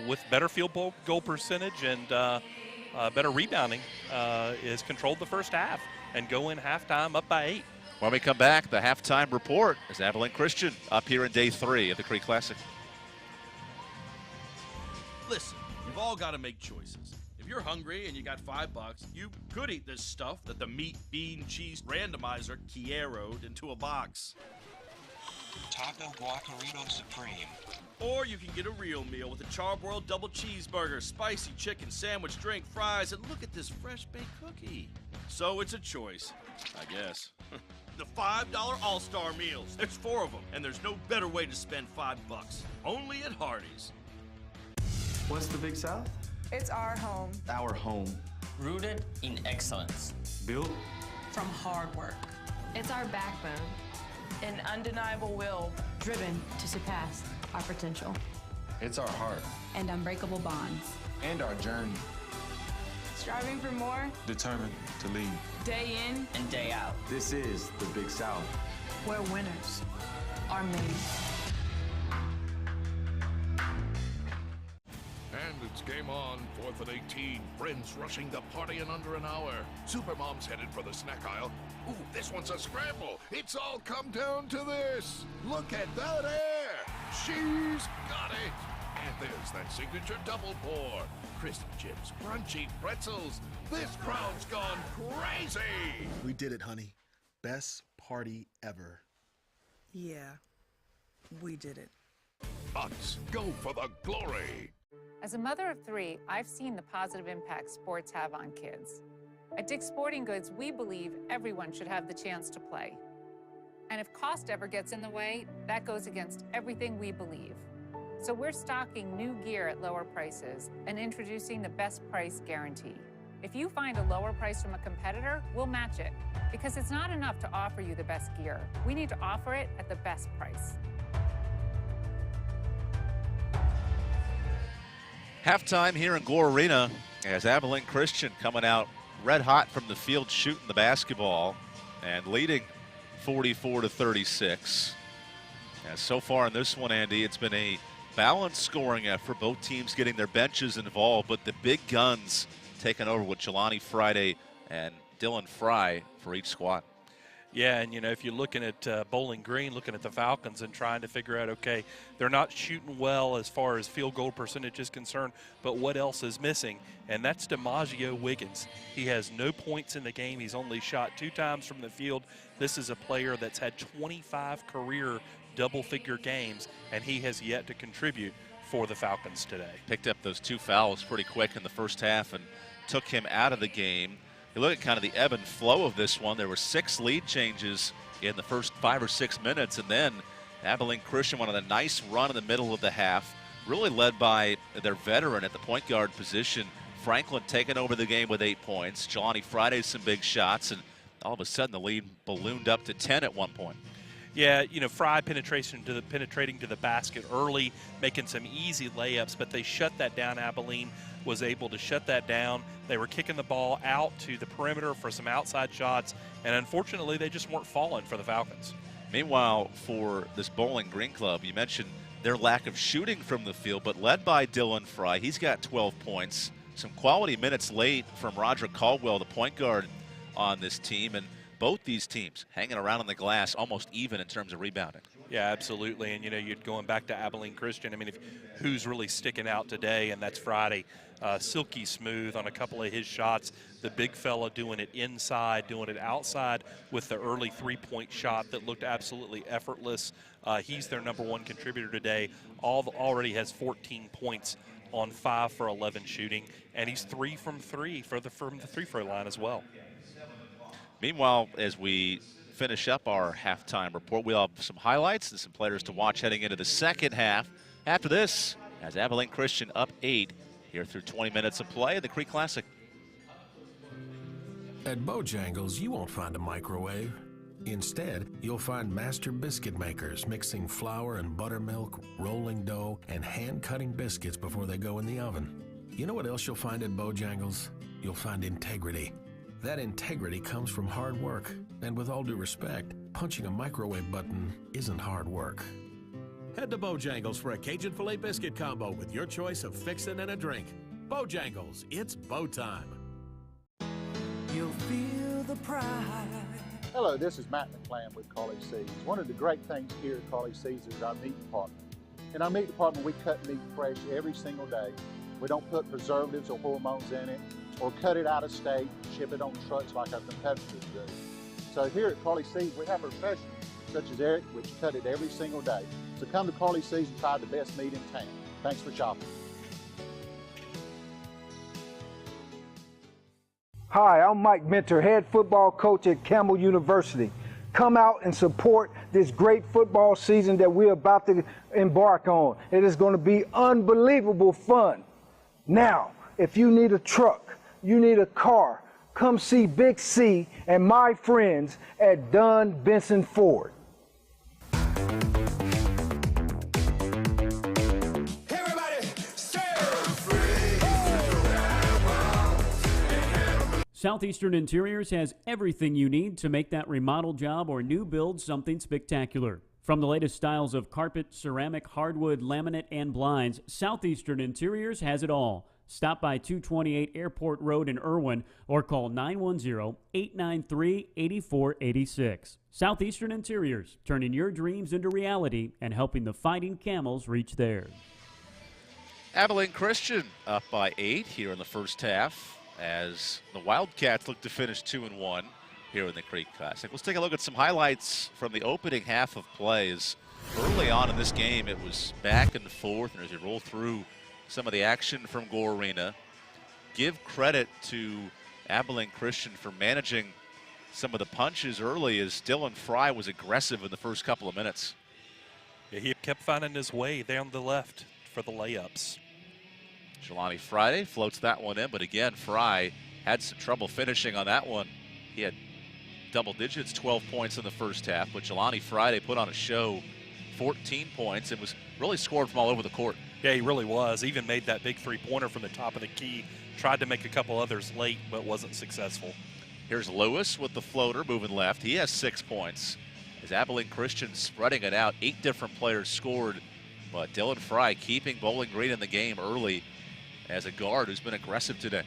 with better field goal percentage and better rebounding has controlled the first half and go in halftime up by 8. When we come back, the halftime report is Abilene Christian up here in day 3 of the Creek Classic. Listen, you've all got to make choices. If you're hungry and you got $5, you could eat this stuff that the meat, bean, cheese randomizer Kiero'd into a box. Taco Guacarito Supreme. Or you can get a real meal with a charbroiled double cheeseburger, spicy chicken sandwich, drink, fries, and look at this fresh baked cookie. So it's a choice, I guess. The $5 All-Star Meals. There's 4 of them, and there's no better way to spend $5. Only at Hardee's. What's the Big South? It's our home. Our home. Rooted in excellence. Built From hard work. It's our backbone. An undeniable will. Driven to surpass our potential. It's our heart. And unbreakable bonds. And our journey. Striving for more. Determined to lead. Day in and day out. This is the Big South. Where winners are made. And it's game on, 4th and 18. Friends rushing the party in under an hour. Supermom's headed for the snack aisle. Ooh, this one's a scramble. It's all come down to this. Look at that air. She's got it. And there's that signature double pour. Crisp chips, crunchy pretzels. This crowd's gone crazy. We did it, honey. Best party ever. Yeah, we did it. Let's go for the glory. As a mother of 3, I've seen the positive impact sports have on kids. At Dick's Sporting Goods, we believe everyone should have the chance to play. And if cost ever gets in the way, that goes against everything we believe. So we're stocking new gear at lower prices and introducing the best price guarantee. If you find a lower price from a competitor, we'll match it. Because it's not enough to offer you the best gear. We need to offer it at the best price. Halftime here in Gore Arena as Abilene Christian coming out red hot from the field shooting the basketball and leading 44-36. As so far in this one, Andy, it's been a balanced scoring effort, both teams getting their benches involved, but the big guns taking over with Jelani Friday and Dylan Fry for each squad. Yeah, and, you know, if you're looking at Bowling Green, looking at the Falcons and trying to figure out, okay, they're not shooting well as far as field goal percentage is concerned, but what else is missing? And that's DiMaggio Wiggins. He has no points in the game. He's only shot 2 times from the field. This is a player that's had 25 career double-figure games, and he has yet to contribute for the Falcons today. Picked up those 2 fouls pretty quick in the first half and took him out of the game. You look at kind of the ebb and flow of this one. There were 6 lead changes in the first 5 or 6 minutes, and then Abilene Christian went on a nice run in the middle of the half, really led by their veteran at the point guard position. Franklin taking over the game with 8 points. Jelani Friday some big shots, and all of a sudden the lead ballooned up to 10 at one point. Yeah, you know, Fry penetrating to the basket early, making some easy layups, but they shut that down. Abilene was able to shut that down. They were kicking the ball out to the perimeter for some outside shots, and unfortunately they just weren't falling for the Falcons. Meanwhile, for this Bowling Green club, you mentioned their lack of shooting from the field, but led by Dylan Fry. He's got 12 points. Some quality minutes late from Roger Caldwell, the point guard on this team, and both these teams hanging around on the glass almost even in terms of rebounding. Yeah, absolutely. And, you know, you're going back to Abilene Christian. I mean, who's really sticking out today, and that's Friday. Silky smooth on a couple of his shots. The big fella doing it inside, doing it outside with the early three-point shot that looked absolutely effortless. He's their #1 contributor today. Already has 14 points on 5 for 11 shooting, and he's 3 from 3 from the free-throw line as well. Meanwhile, as we finish up our halftime report, we'll have some highlights and some players to watch heading into the second half. After this, as Abilene Christian up 8 here through 20 minutes of play at the Creek Classic. At Bojangles, you won't find a microwave. Instead, you'll find master biscuit makers mixing flour and buttermilk, rolling dough, and hand-cutting biscuits before they go in the oven. You know what else you'll find at Bojangles? You'll find integrity. That integrity comes from hard work, and with all due respect, punching a microwave button isn't hard work. Head to Bojangles for a Cajun filet biscuit combo with your choice of fixin' and a drink. Bojangles, it's bow time. You'll feel the pride. Hello, this is Matt McClam with College Seeds. One of the great things here at College Seeds is our meat department. In our meat department, we cut meat fresh every single day. We don't put preservatives or hormones in it, or cut it out of state, ship it on trucks like our competitors do. So here at College Seeds, we have professionals such as Eric, which cut it every single day. So come to College Seeds and find the best meat in town. Thanks for shopping. Hi, I'm Mike Mentor, head football coach at Campbell University. come out and support this great football season that we're about to embark on. It is going to be unbelievable fun. Now, if you need a truck, you need a car, come see Big C and my friends at Dunn Benson Ford. Southeastern Interiors has everything you need to make that remodel job or new build something spectacular. From the latest styles of carpet, ceramic, hardwood, laminate, and blinds, Southeastern Interiors has it all. Stop by 228 Airport Road in Irwin or call 910-893-8486. Southeastern Interiors, turning your dreams into reality and helping the Fighting Camels reach theirs. Abilene Christian up by 8 here in the first half, as the Wildcats look to finish 2-1 here in the Creek Classic. Let's take a look at some highlights from the opening half of plays. Early on in this game, it was back and forth, and as you roll through some of the action from Gore Arena, give credit to Abilene Christian for managing some of the punches early, as Dylan Fry was aggressive in the first couple of minutes. Yeah, he kept finding his way down the left for the layups. Jelani Friday floats that one in, but again, Fry had some trouble finishing on that one. He had double digits, 12 points in the first half, but Jelani Friday put on a show, 14 points, and was really scored from all over the court. Yeah, he really was. Even made that big three-pointer from the top of the key. Tried to make a couple others late, but wasn't successful. Here's Lewis with the floater moving left. He has 6 points. As Abilene Christian spreading it out, 8 different players scored, but Dylan Fry keeping Bowling Green in the game early as a guard who's been aggressive today.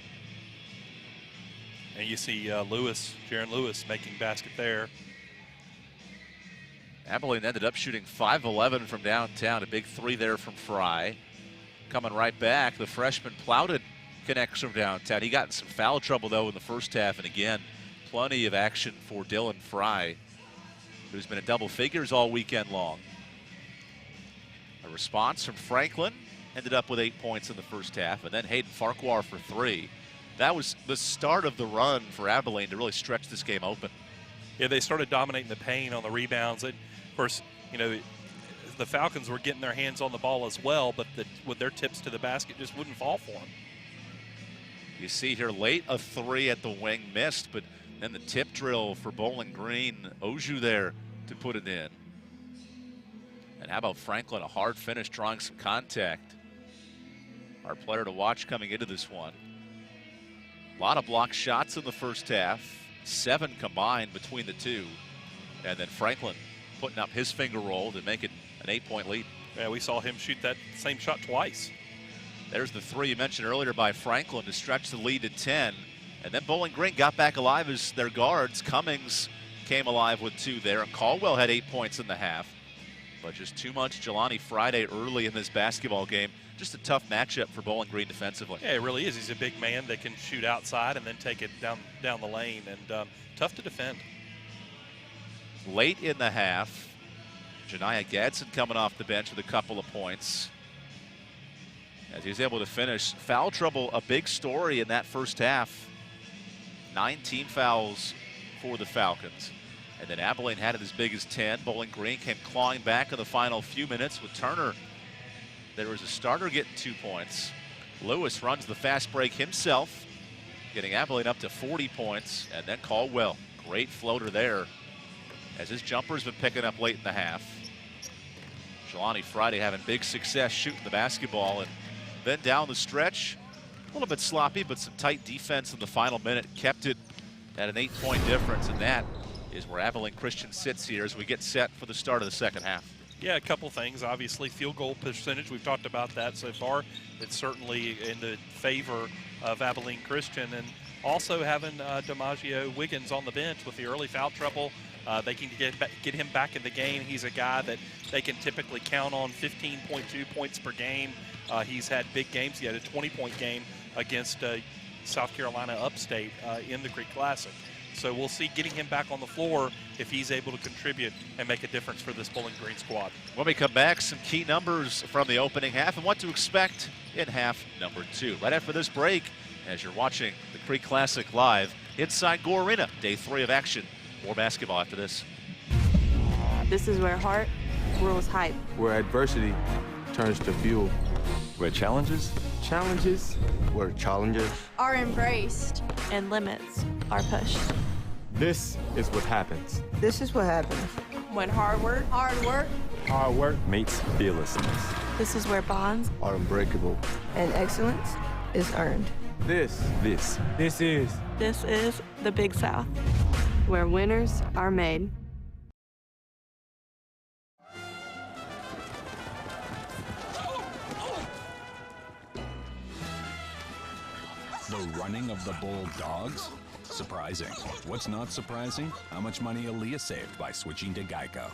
And you see Jaron Lewis making basket there. Abilene ended up shooting 5-11 from downtown, a big 3 there from Fry. Coming right back, the freshman Plowden connects from downtown. He got in some foul trouble, though, in the first half, and again, plenty of action for Dylan Fry, who's been in double figures all weekend long. A response from Franklin, ended up with 8 points in the first half, and then Hayden Farquhar for 3. That was the start of the run for Abilene to really stretch this game open. Yeah, they started dominating the paint on the rebounds. And of course, you know, the Falcons were getting their hands on the ball as well, but with their tips to the basket just wouldn't fall for them. You see here late a 3 at the wing missed, but then the tip drill for Bowling Green, Oju there to put it in. And how about Franklin, a hard finish, drawing some contact. Our player to watch coming into this one. A lot of block shots in the first half, 7 combined between the two. And then Franklin putting up his finger roll to make it an 8-point lead. Yeah, we saw him shoot that same shot twice. There's the 3 you mentioned earlier by Franklin to stretch the lead to 10. And then Bowling Green got back alive as their guards. Cummings came alive with 2 there, and Caldwell had 8 points in the half. But just too much Jelani Friday early in this basketball game. Just a tough matchup for Bowling Green defensively. Yeah, it really is. He's a big man that can shoot outside and then take it down the lane, and tough to defend. Late in the half, Janiah Gadsden coming off the bench with a couple of points. As he's able to finish. Foul trouble, a big story in that first half. 19 fouls for the Falcons. And then Abilene had it as big as 10. Bowling Green came clawing back in the final few minutes with Turner. There was a starter getting 2 points. Lewis runs the fast break himself, getting Abilene up to 40 points. And then Caldwell, great floater there, as his jumper's been picking up late in the half. Jelani Friday having big success shooting the basketball. And then down the stretch, a little bit sloppy, but some tight defense in the final minute kept it at an 8-point difference. And that is where Abilene Christian sits here as we get set for the start of the second half. Yeah, a couple things. Obviously, field goal percentage, we've talked about that so far. It's certainly in the favor of Abilene Christian. And also having DiMaggio Wiggins on the bench with the early foul trouble. They can get him back in the game. He's a guy that they can typically count on, 15.2 points per game. He's had big games. He had a 20-point game against South Carolina Upstate in the Creek Classic. So we'll see getting him back on the floor if he's able to contribute and make a difference for this Bowling Green squad. When we come back, some key numbers from the opening half and what to expect in half number 2. Right after this break, as you're watching the Creek Classic live inside Gore Arena, day 3 of action. More basketball after this. This is where heart rules hype. Where adversity turns to fuel. Where challenges Where challenges Are embraced. And limits are pushed. This is what happens. This is what happens. When hard work Meets fearlessness. This is where bonds are unbreakable. And excellence is earned. This is the Big South, where winners are made. The running of the Bulldogs? Surprising. What's not surprising? How much money Aaliyah saved by switching to Geico.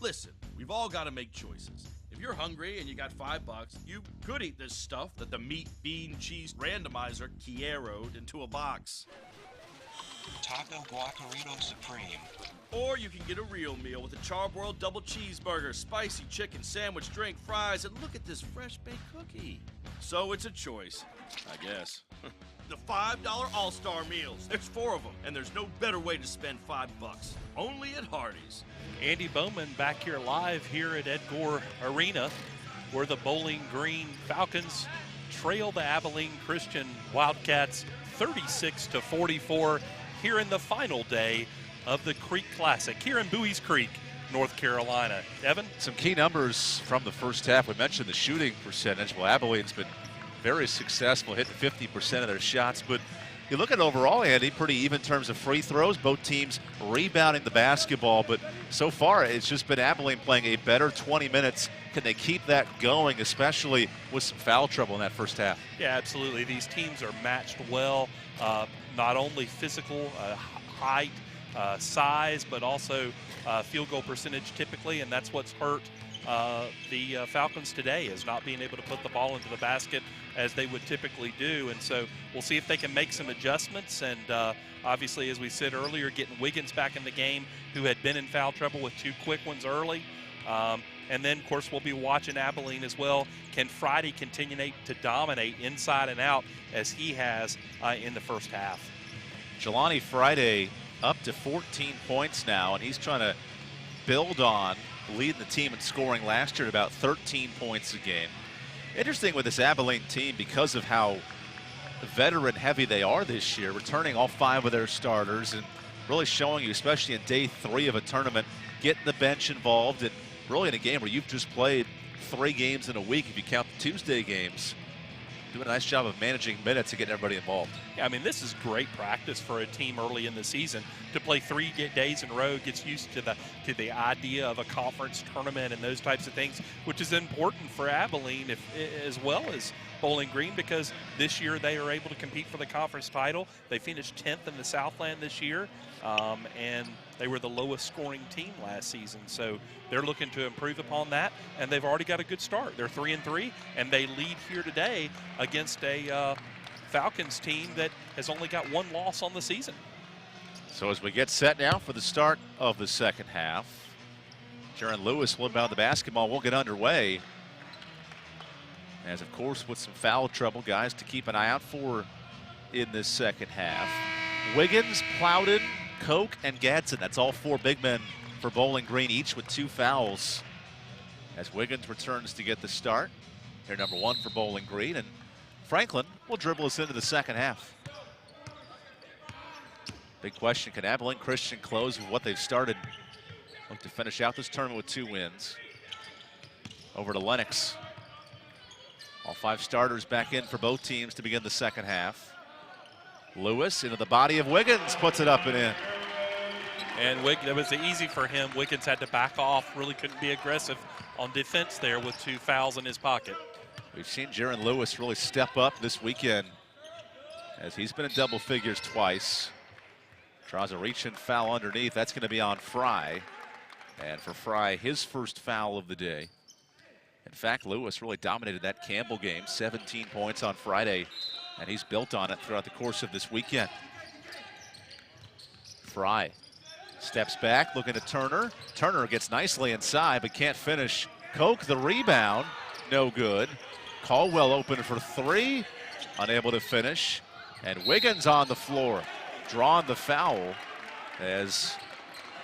Listen, we've all got to make choices. If you're hungry and you got $5, you could eat this stuff that the meat, bean, cheese randomizer Kiero'd into a box. Taco Guacarito Supreme. Or you can get a real meal with a charbroiled double cheeseburger, spicy chicken sandwich, drink, fries, and look at this fresh baked cookie. So it's a choice, I guess. The $5 All-Star Meals. There's 4 of them, and there's no better way to spend $5. Only at Hardee's. Andy Bowman back here live here at Ed Gore Arena, where the Bowling Green Falcons trail the Abilene Christian Wildcats 36-44 here in the final day of the Creek Classic here in Buies Creek, North Carolina. Evan? Some key numbers from the first half. We mentioned the shooting percentage. Well, Abilene's been very successful, hitting 50% of their shots, but you look at it overall, Andy, pretty even in terms of free throws. Both teams rebounding the basketball, but so far it's just been Abilene playing a better 20 minutes. Can they keep that going, especially with some foul trouble in that first half? Yeah, absolutely. These teams are matched well, not only physical, height, size, but also field goal percentage typically, and that's what's hurt the Falcons today, is not being able to put the ball into the basket as they would typically do. And so we'll see if they can make some adjustments. And obviously, as we said earlier, getting Wiggins back in the game, who had been in foul trouble with 2 quick ones early. And then, of course, we'll be watching Abilene as well. Can Friday continue to dominate inside and out as he has in the first half? Jelani Friday up to 14 points now, and he's trying to build on leading the team in scoring last year at about 13 points a game. Interesting with this Abilene team, because of how veteran heavy they are this year, returning all 5 of their starters and really showing you, especially in day 3 of a tournament, getting the bench involved, and really in a game where you've just played 3 games in a week if you count the Tuesday games. Doing a nice job of managing minutes and getting everybody involved. Yeah, I mean, this is great practice for a team early in the season to play 3 days in a row. Gets used to the idea of a conference tournament and those types of things, which is important for Abilene as well as Bowling Green, because this year they are able to compete for the conference title. They finished 10th in the Southland this year, and they were the lowest scoring team last season. So they're looking to improve upon that, and they've already got a good start. They're 3-3, and they lead here today against a Falcons team that has only got 1 loss on the season. So as we get set now for the start of the second half, Jaron Lewis will inbound the basketball. We'll get underway. As, of course, with some foul trouble, guys, to keep an eye out for in this second half. Wiggins, Plowden, Koch, and Gadsden. That's all 4 big men for Bowling Green, each with 2 fouls. As Wiggins returns to get the start. Here, number 1 for Bowling Green. And Franklin will dribble us into the second half. Big question, can Abilene Christian close with what they've started? Look to finish out this tournament with 2 wins. Over to Lennox. All 5 starters back in for both teams to begin the second half. Lewis into the body of Wiggins, puts it up and in. And that was easy for him. Wiggins had to back off, really couldn't be aggressive on defense there with 2 fouls in his pocket. We've seen Jaron Lewis really step up this weekend as he's been in double figures twice. Draws a reach-in foul underneath. That's going to be on Fry. And for Fry, his first foul of the day. In fact, Lewis really dominated that Campbell game. 17 points on Friday, and he's built on it throughout the course of this weekend. Fry steps back, looking at Turner. Turner gets nicely inside, but can't finish. Koch, the rebound, no good. Caldwell open for 3, unable to finish. And Wiggins on the floor, drawing the foul as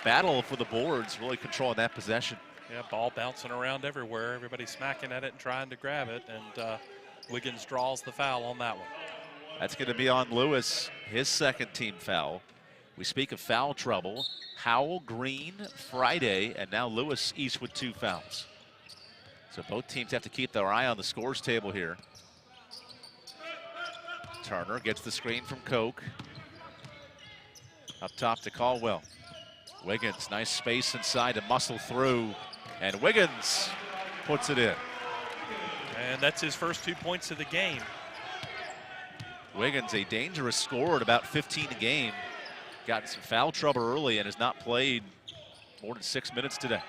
battle for the boards, really controlling that possession. Yeah, ball bouncing around everywhere. Everybody smacking at it and trying to grab it, and Wiggins draws the foul on that one. That's going to be on Lewis, his second team foul. We speak of foul trouble. Howell, Green, Friday, and now Lewis East with 2 fouls. So both teams have to keep their eye on the scores table here. Turner gets the screen from Koch. Up top to Caldwell. Wiggins, nice space inside to muscle through. And Wiggins puts it in. And that's his first 2 points of the game. Wiggins, a dangerous scorer at about 15 a game. Got some foul trouble early and has not played more than 6 minutes today.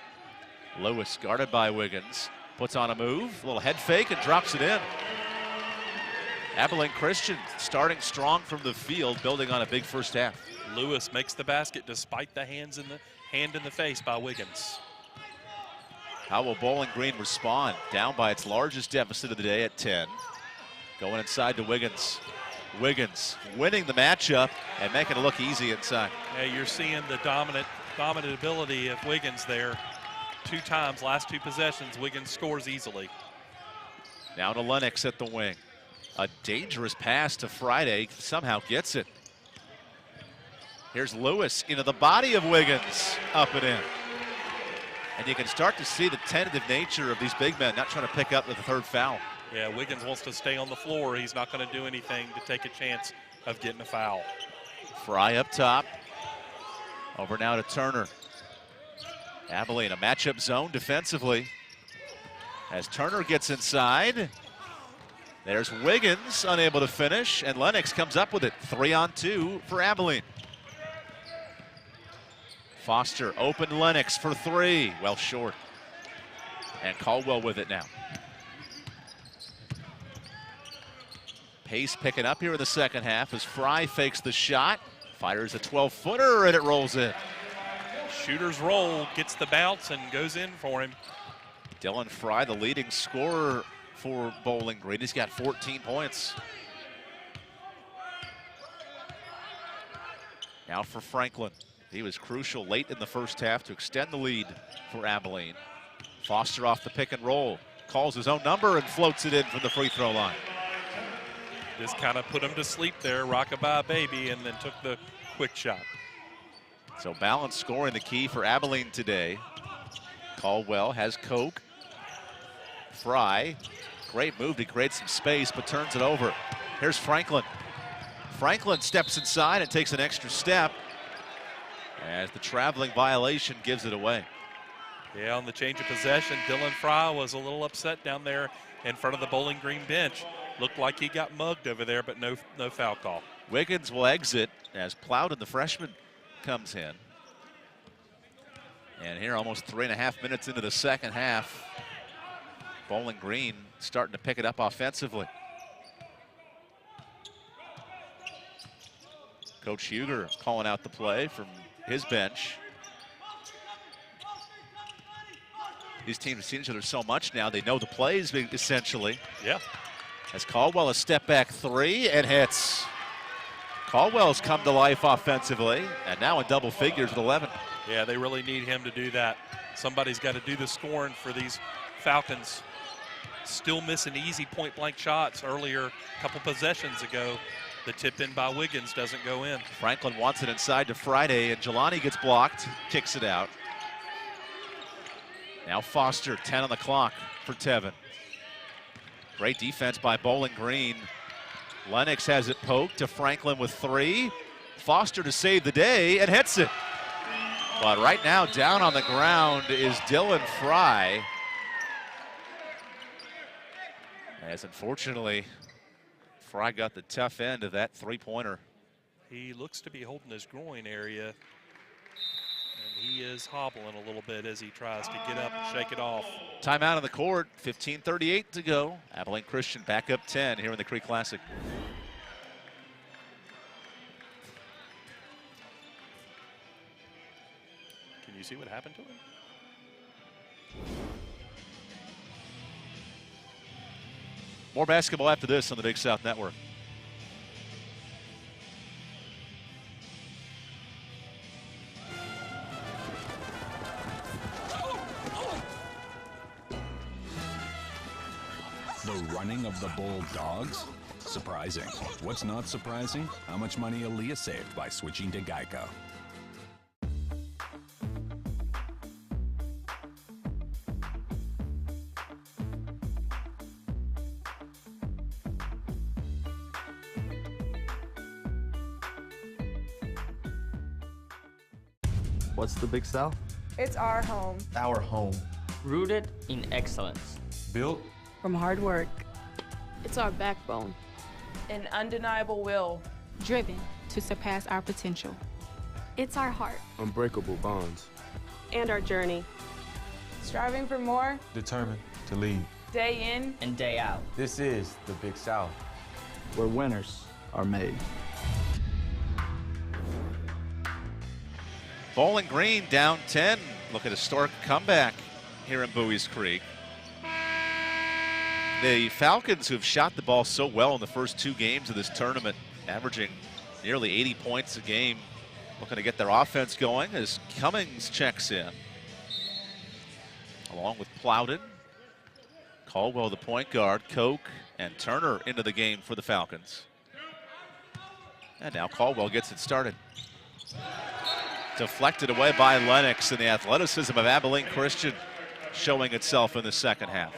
Lewis guarded by Wiggins. Puts on a move, a little head fake, and drops it in. Abilene Christian starting strong from the field, building on a big first half. Lewis makes the basket despite the hand in the face by Wiggins. How will Bowling Green respond? Down by its largest deficit of the day at 10. Going inside to Wiggins. Wiggins winning the matchup and making it look easy inside. Yeah, you're seeing the dominant ability of Wiggins there. 2 times, last 2 possessions, Wiggins scores easily. Now to Lennox at the wing. A dangerous pass to Friday, somehow gets it. Here's Lewis into the body of Wiggins, up and in. And you can start to see the tentative nature of these big men not trying to pick up the 3rd foul. Yeah, Wiggins wants to stay on the floor. He's not going to do anything to take a chance of getting a foul. Fry up top. Over now to Turner. Abilene, a matchup zone defensively. As Turner gets inside, there's Wiggins, unable to finish, and Lennox comes up with it. 3-on-2 for Abilene. Foster, open Lennox for 3, well short. And Caldwell with it now. Pace picking up here in the second half as Fry fakes the shot, fires a 12-footer, and it rolls in. Shooter's roll, gets the bounce and goes in for him. Dylan Fry, the leading scorer for Bowling Green. He's got 14 points. Now for Franklin. He was crucial late in the first half to extend the lead for Abilene. Foster off the pick and roll. Calls his own number and floats it in from the free throw line. Just kind of put him to sleep there, rockabye baby, and then took the quick shot. So balanced scoring the key for Abilene today. Caldwell has Koch. Fry, great move to create some space, but turns it over. Here's Franklin. Franklin steps inside and takes an extra step as the traveling violation gives it away. Yeah, on the change of possession, Dylan Fry was a little upset down there in front of the Bowling Green bench. Looked like he got mugged over there, but no foul call. Wiggins will exit as Plowden, the freshman, comes in. And here, almost 3.5 minutes into the second half, Bowling Green starting to pick it up offensively. Coach Huger calling out the play from his bench. These teams have seen each other so much now, they know the plays essentially. Yeah. As Caldwell, a step back 3 and hits. Caldwell's come to life offensively and now in double figures with 11. Yeah, they really need him to do that. Somebody's got to do the scoring for these Falcons. Still missing easy point blank shots earlier, a couple possessions ago. The tip in by Wiggins doesn't go in. Franklin wants it inside to Friday, and Jelani gets blocked, kicks it out. Now Foster, 10 on the clock for Tevin. Great defense by Bowling Green. Lennox has it poked to Franklin with 3. Foster to save the day and hits it. But right now, down on the ground is Dylan Fry. As unfortunately, Fry got the tough end of that three-pointer. He looks to be holding his groin area, and he is hobbling a little bit as he tries to get up and shake it off. Timeout on the court, 15:38 to go. Abilene Christian back up 10 here in the Creek Classic. Can you see what happened to him? More basketball after this on the Big South Network. The running of the Bulldogs? Surprising. What's not surprising? How much money Aaliyah saved by switching to Geico. What's the Big South? It's our home. Our home. Rooted in excellence. Built From hard work. It's our backbone. An undeniable will. Driven to surpass our potential. It's our heart. Unbreakable bonds. And our journey. Striving for more. Determined to lead. Day in and day out. This is the Big South, where winners are made. Bowling Green down 10. Look at a historic comeback here in Buies Creek. The Falcons, who've shot the ball so well in the first two games of this tournament, averaging nearly 80 points a game, looking to get their offense going as Cummings checks in, along with Plowden. Caldwell, the point guard, Koch, and Turner into the game for the Falcons. And now Caldwell gets it started. Deflected away by Lennox, and the athleticism of Abilene Christian showing itself in the second half.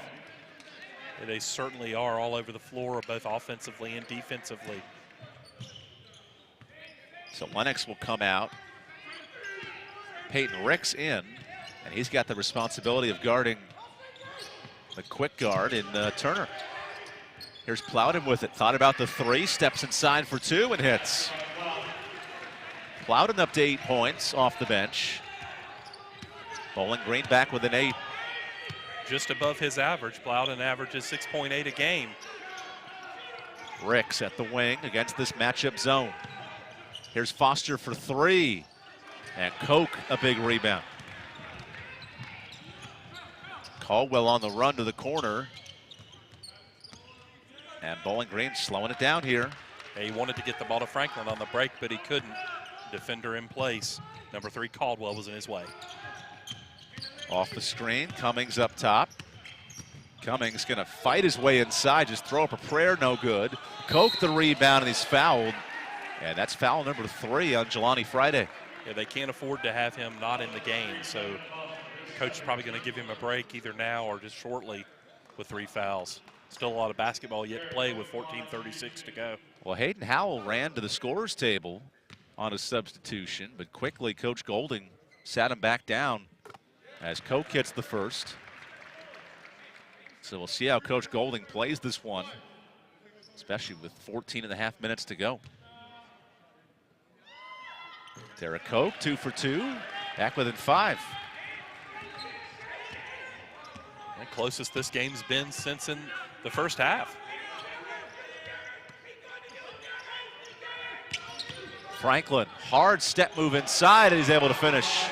Yeah, they certainly are all over the floor, both offensively and defensively. So Lennox will come out. Peyton Ricks in, and he's got the responsibility of guarding the quick guard in Turner. Here's Plowden with it. Thought about the three, steps inside for two and hits. Plowden up to 8 points off the bench. Bowling Green back with an 8. Just above his average. Plowden averages 6.8 a game. Ricks at the wing against this matchup zone. Here's Foster for three. And Koch a big rebound. Caldwell on the run to the corner. And Bowling Green slowing it down here. Yeah, he wanted to get the ball to Franklin on the break, but he couldn't. Defender in place. Number 3, Caldwell, was in his way. Off the screen, Cummings up top. Cummings gonna fight his way inside, just throw up a prayer, no good. Koch the rebound, and he's fouled. And that's foul number 3 on Jelani Friday. Yeah, they can't afford to have him not in the game, so the coach is probably gonna give him a break either now or just shortly with 3 fouls. Still a lot of basketball yet to play with 14:36 to go. Well, Hayden Howell ran to the scorer's table on a substitution, but quickly Coach Golding sat him back down as Koch hits the first. So we'll see how Coach Golding plays this one, especially with 14.5 minutes to go. Derek Koch, 2 for 2, back within 5. The closest this game's been since in the first half. Franklin, hard step move inside, and he's able to finish.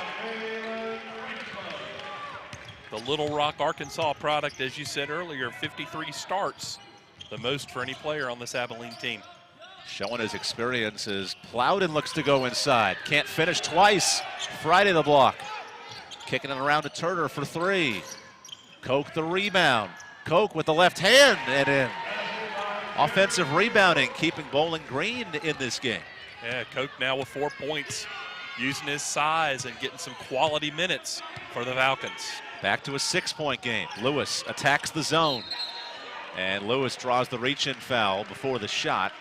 The Little Rock, Arkansas product, as you said earlier, 53 starts, the most for any player on this Abilene team. Showing his experiences. Plowden looks to go inside. Can't finish twice. Friday the block. Kicking it around to Turner for 3. Koch the rebound. Koch with the left hand and in. Offensive rebounding, keeping Bowling Green in this game. Yeah, Koch now with 4 points, using his size and getting some quality minutes for the Falcons. Back to a 6-point game. Lewis attacks the zone. And Lewis draws the reach-in foul before the shot.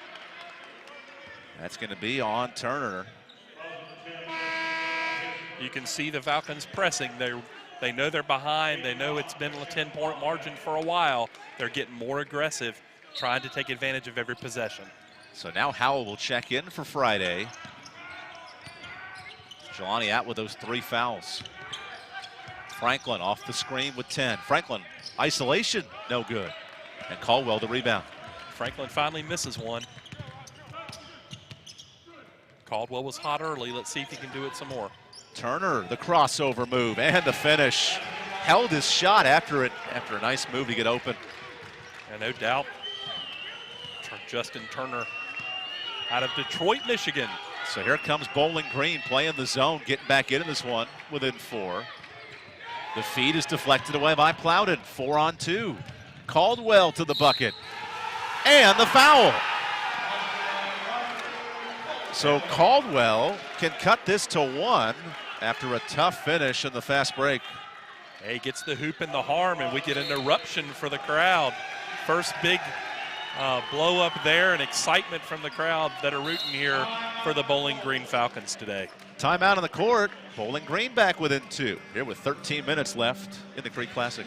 That's going to be on Turner. You can see the Falcons pressing. They know they're behind. They know it's been a 10-point margin for a while. They're getting more aggressive, trying to take advantage of every possession. So now Howell will check in for Friday. Jelani out with those 3 fouls. Franklin off the screen with 10. Franklin, isolation, no good. And Caldwell the rebound. Franklin finally misses one. Caldwell was hot early. Let's see if he can do it some more. Turner, the crossover move and the finish. Held his shot after a nice move to get open. And no doubt, Justin Turner out of Detroit, Michigan. So here comes Bowling Green playing the zone, getting back into this one within 4. The feed is deflected away by Plowden. 4-on-2. Caldwell to the bucket. And the foul. So Caldwell can cut this to 1 after a tough finish in the fast break. He gets the hoop in the arm, and we get an eruption for the crowd. First big blow up there, and excitement from the crowd that are rooting here for the Bowling Green Falcons today. Timeout on the court. Bowling Green back within 2. Here with 13 minutes left in the Creek Classic.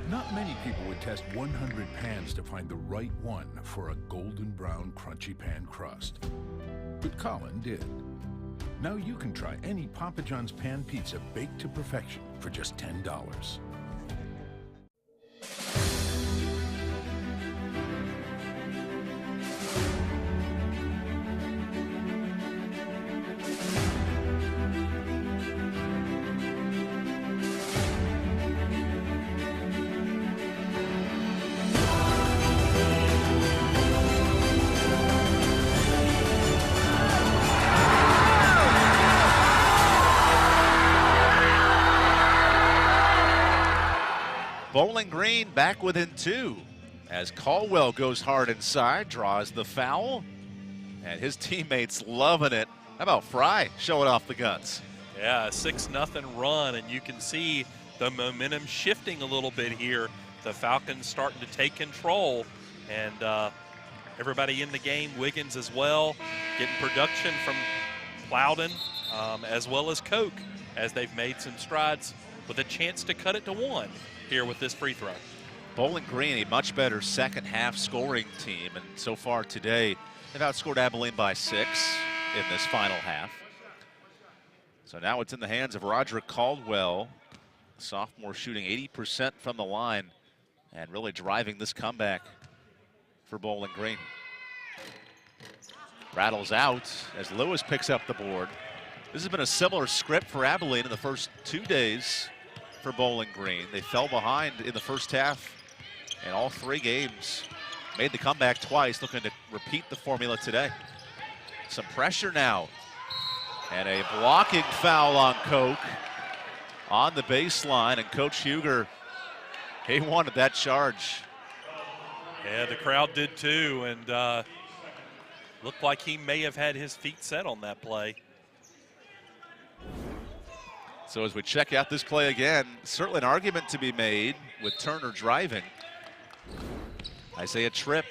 Not many people would test 100 pans to find the right one for a golden brown crunchy pan crust. But Colin did. Now you can try any Papa John's pan pizza baked to perfection for just $10. Bowling Green back within 2 as Caldwell goes hard inside, draws the foul, and his teammates loving it. How about Fry showing off the guns? Yeah, a 6-0 run, and you can see the momentum shifting a little bit here. The Falcons starting to take control, and everybody in the game, Wiggins as well, getting production from Plowden as well as Koch, as they've made some strides with a chance to cut it to 1 here with this free throw. Bowling Green, a much better second half scoring team, and so far today, they've outscored Abilene by 6 in this final half. So now it's in the hands of Roderick Caldwell, sophomore shooting 80% from the line and really driving this comeback for Bowling Green. Rattles out as Lewis picks up the board. This has been a similar script for Abilene in the first 2 days for Bowling Green. They fell behind in the first half in all 3 games. Made the comeback twice, looking to repeat the formula today. Some pressure now. And a blocking foul on Koch on the baseline, and Coach Huger, he wanted that charge. Yeah, the crowd did too, and looked like he may have had his feet set on that play. So as we check out this play again, certainly an argument to be made with Turner driving. Isaiah Tripp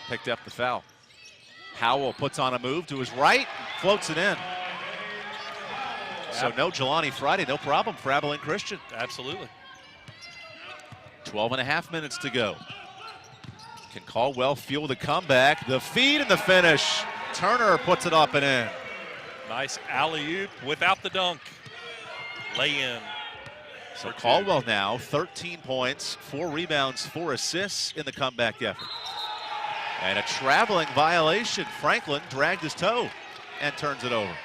picked up the foul. Howell puts on a move to his right, floats it in. So no Jelani Friday, no problem for Abilene Christian. Absolutely. 12.5 minutes to go. Can Caldwell fuel the comeback? The feed and the finish. Turner puts it up and in. Nice alley-oop without the dunk. Lay-in. So Caldwell now 13 points, 4 rebounds, 4 assists in the comeback effort. And a traveling violation. Franklin dragged his toe and turns it over.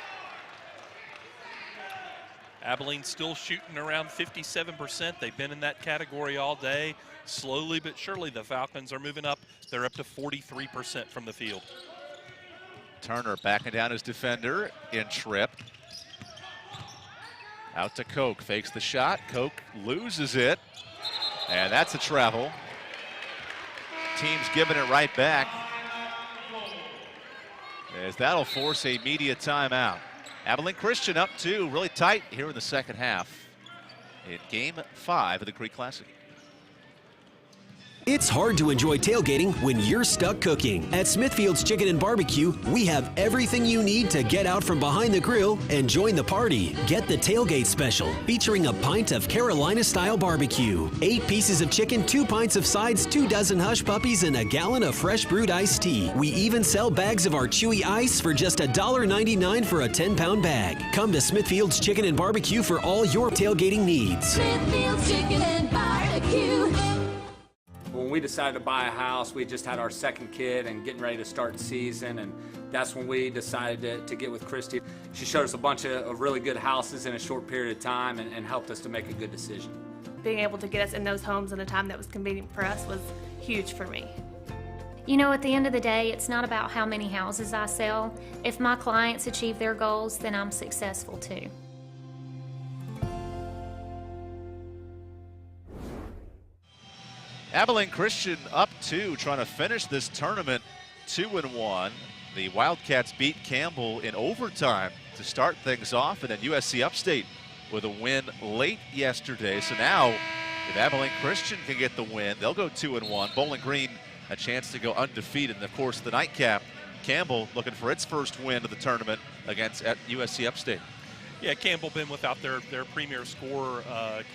Abilene still shooting around 57%. They've been in that category all day. Slowly but surely the Falcons are moving up. They're up to 43% from the field. Turner backing down his defender in Tripp. Out to Koch, fakes the shot. Koch loses it, and that's a travel. Team's giving it right back, as that'll force a media timeout. Abilene Christian up 2, really tight here in the second half in Game 5 of the Creek Classic. It's hard to enjoy tailgating when you're stuck cooking. At Smithfield's Chicken and Barbecue, we have everything you need to get out from behind the grill and join the party. Get the tailgate special, featuring a pint of Carolina-style barbecue, 8 pieces of chicken, 2 pints of sides, 2 dozen hush puppies, and a gallon of fresh brewed iced tea. We even sell bags of our chewy ice for just $1.99 for a 10-pound bag. Come to Smithfield's Chicken and Barbecue for all your tailgating needs. Smithfield's Chicken and Barbecue. When we decided to buy a house, we just had our second kid and getting ready to start the season, and that's when we decided to get with Christy. She showed us a bunch of really good houses in a short period of time and helped us to make a good decision. Being able to get us in those homes in a time that was convenient for us was huge for me. You know, at the end of the day, it's not about how many houses I sell. If my clients achieve their goals, then I'm successful too. Abilene Christian up 2, trying to finish this tournament 2-1. The Wildcats beat Campbell in overtime to start things off, and then USC Upstate with a win late yesterday. So now, if Abilene Christian can get the win, they'll go 2-1. Bowling Green a chance to go undefeated. And of course, the nightcap, Campbell looking for its first win of the tournament against USC Upstate. Yeah, Campbell been without their premier scorer,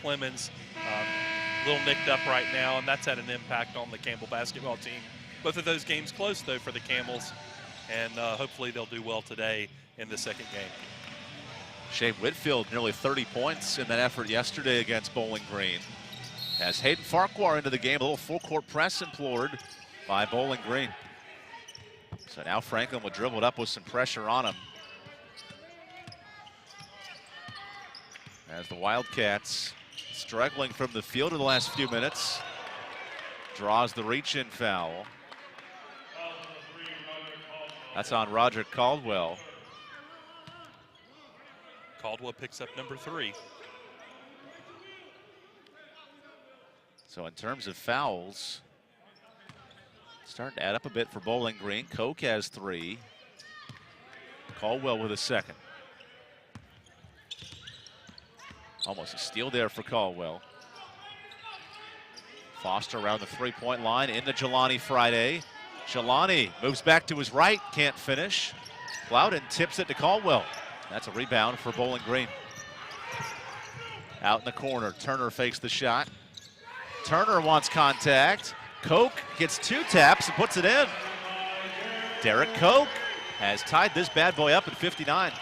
Clemens. A little nicked up right now, and that's had an impact on the Campbell basketball team. Both of those games close, though, for the Campbells, and hopefully they'll do well today in the second game. Shane Whitfield, nearly 30 points in that effort yesterday against Bowling Green. As Hayden Farquhar into the game, a little full-court press implored by Bowling Green. So now Franklin will dribble it up with some pressure on him. As the Wildcats struggling from the field in the last few minutes. Draws the reach-in foul. That's on Roger Caldwell. Caldwell picks up number 3. So in terms of fouls, starting to add up a bit for Bowling Green. Koch has 3. Caldwell with a second. Almost a steal there for Caldwell. Foster around the three-point line into Jelani Friday. Jelani moves back to his right, can't finish. Plowden tips it to Caldwell. That's a rebound for Bowling Green. Out in the corner, Turner fakes the shot. Turner wants contact. Koch gets 2 taps and puts it in. Derek Koch has tied this bad boy up at 59.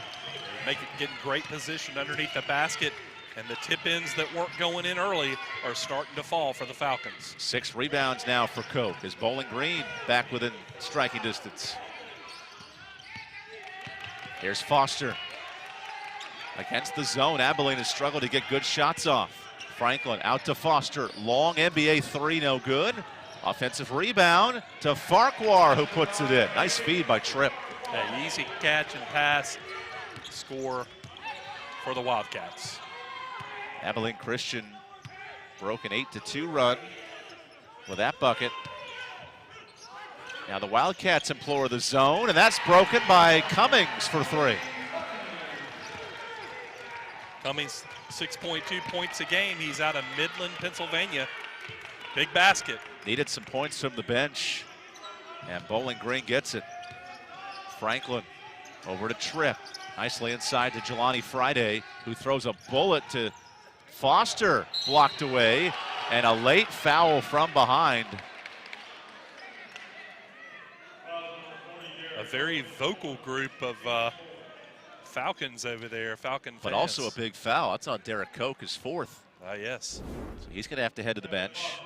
Get in great position underneath the basket. And the tip-ins that weren't going in early are starting to fall for the Falcons. 6 rebounds now for Koch as Bowling Green back within striking distance. Here's Foster. Against the zone, Abilene has struggled to get good shots off. Franklin out to Foster. Long NBA 3, no good. Offensive rebound to Farquhar, who puts it in. Nice feed by Tripp. An easy catch and pass. Score for the Wildcats. Abilene Christian broke an 8-2 run with that bucket. Now the Wildcats implore the zone, and that's broken by Cummings for 3. Cummings, 6.2 points a game. He's out of Midland, Pennsylvania. Big basket. Needed some points from the bench, and Bowling Green gets it. Franklin over to Tripp. Nicely inside to Jelani Friday, who throws a bullet to Foster, blocked away, and a late foul from behind. A very vocal group of Falcons over there, Falcon fans. But also a big foul. That's on Derek Koch, his 4th. Yes. So he's going to have to head to the bench.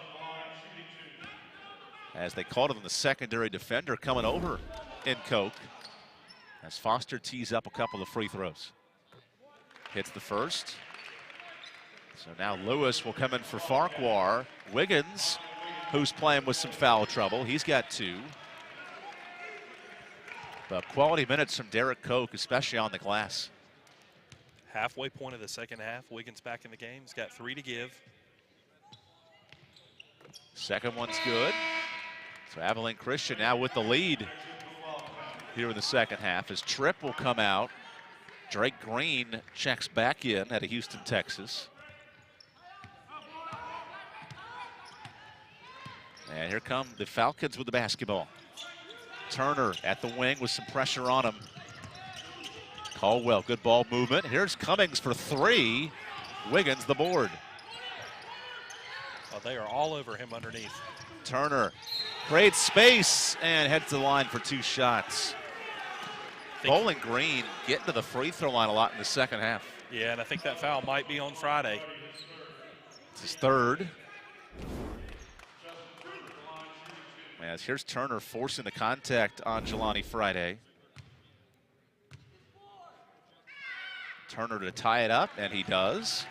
As they called him the secondary defender coming over in Koch. As Foster tees up a couple of free throws. Hits the first. So now Lewis will come in for Farquhar. Wiggins, who's playing with some foul trouble, he's got 2. But quality minutes from Derek Koch, especially on the glass. Halfway point of the second half, Wiggins back in the game. He's got 3 to give. Second one's good. So Abilene Christian now with the lead here in the second half as Tripp will come out. Drake Green checks back in out of Houston, Texas. And here come the Falcons with the basketball. Turner at the wing with some pressure on him. Caldwell, good ball movement. Here's Cummings for three. Wiggins the board. Oh, they are all over him underneath. Turner creates space and heads to the line for two shots. Bowling Green getting to the free throw line a lot in the second half. Yeah, and I think that foul might be on Friday. It's his third. As here's Turner forcing the contact on Jelani Friday. Turner to tie it up, and he does.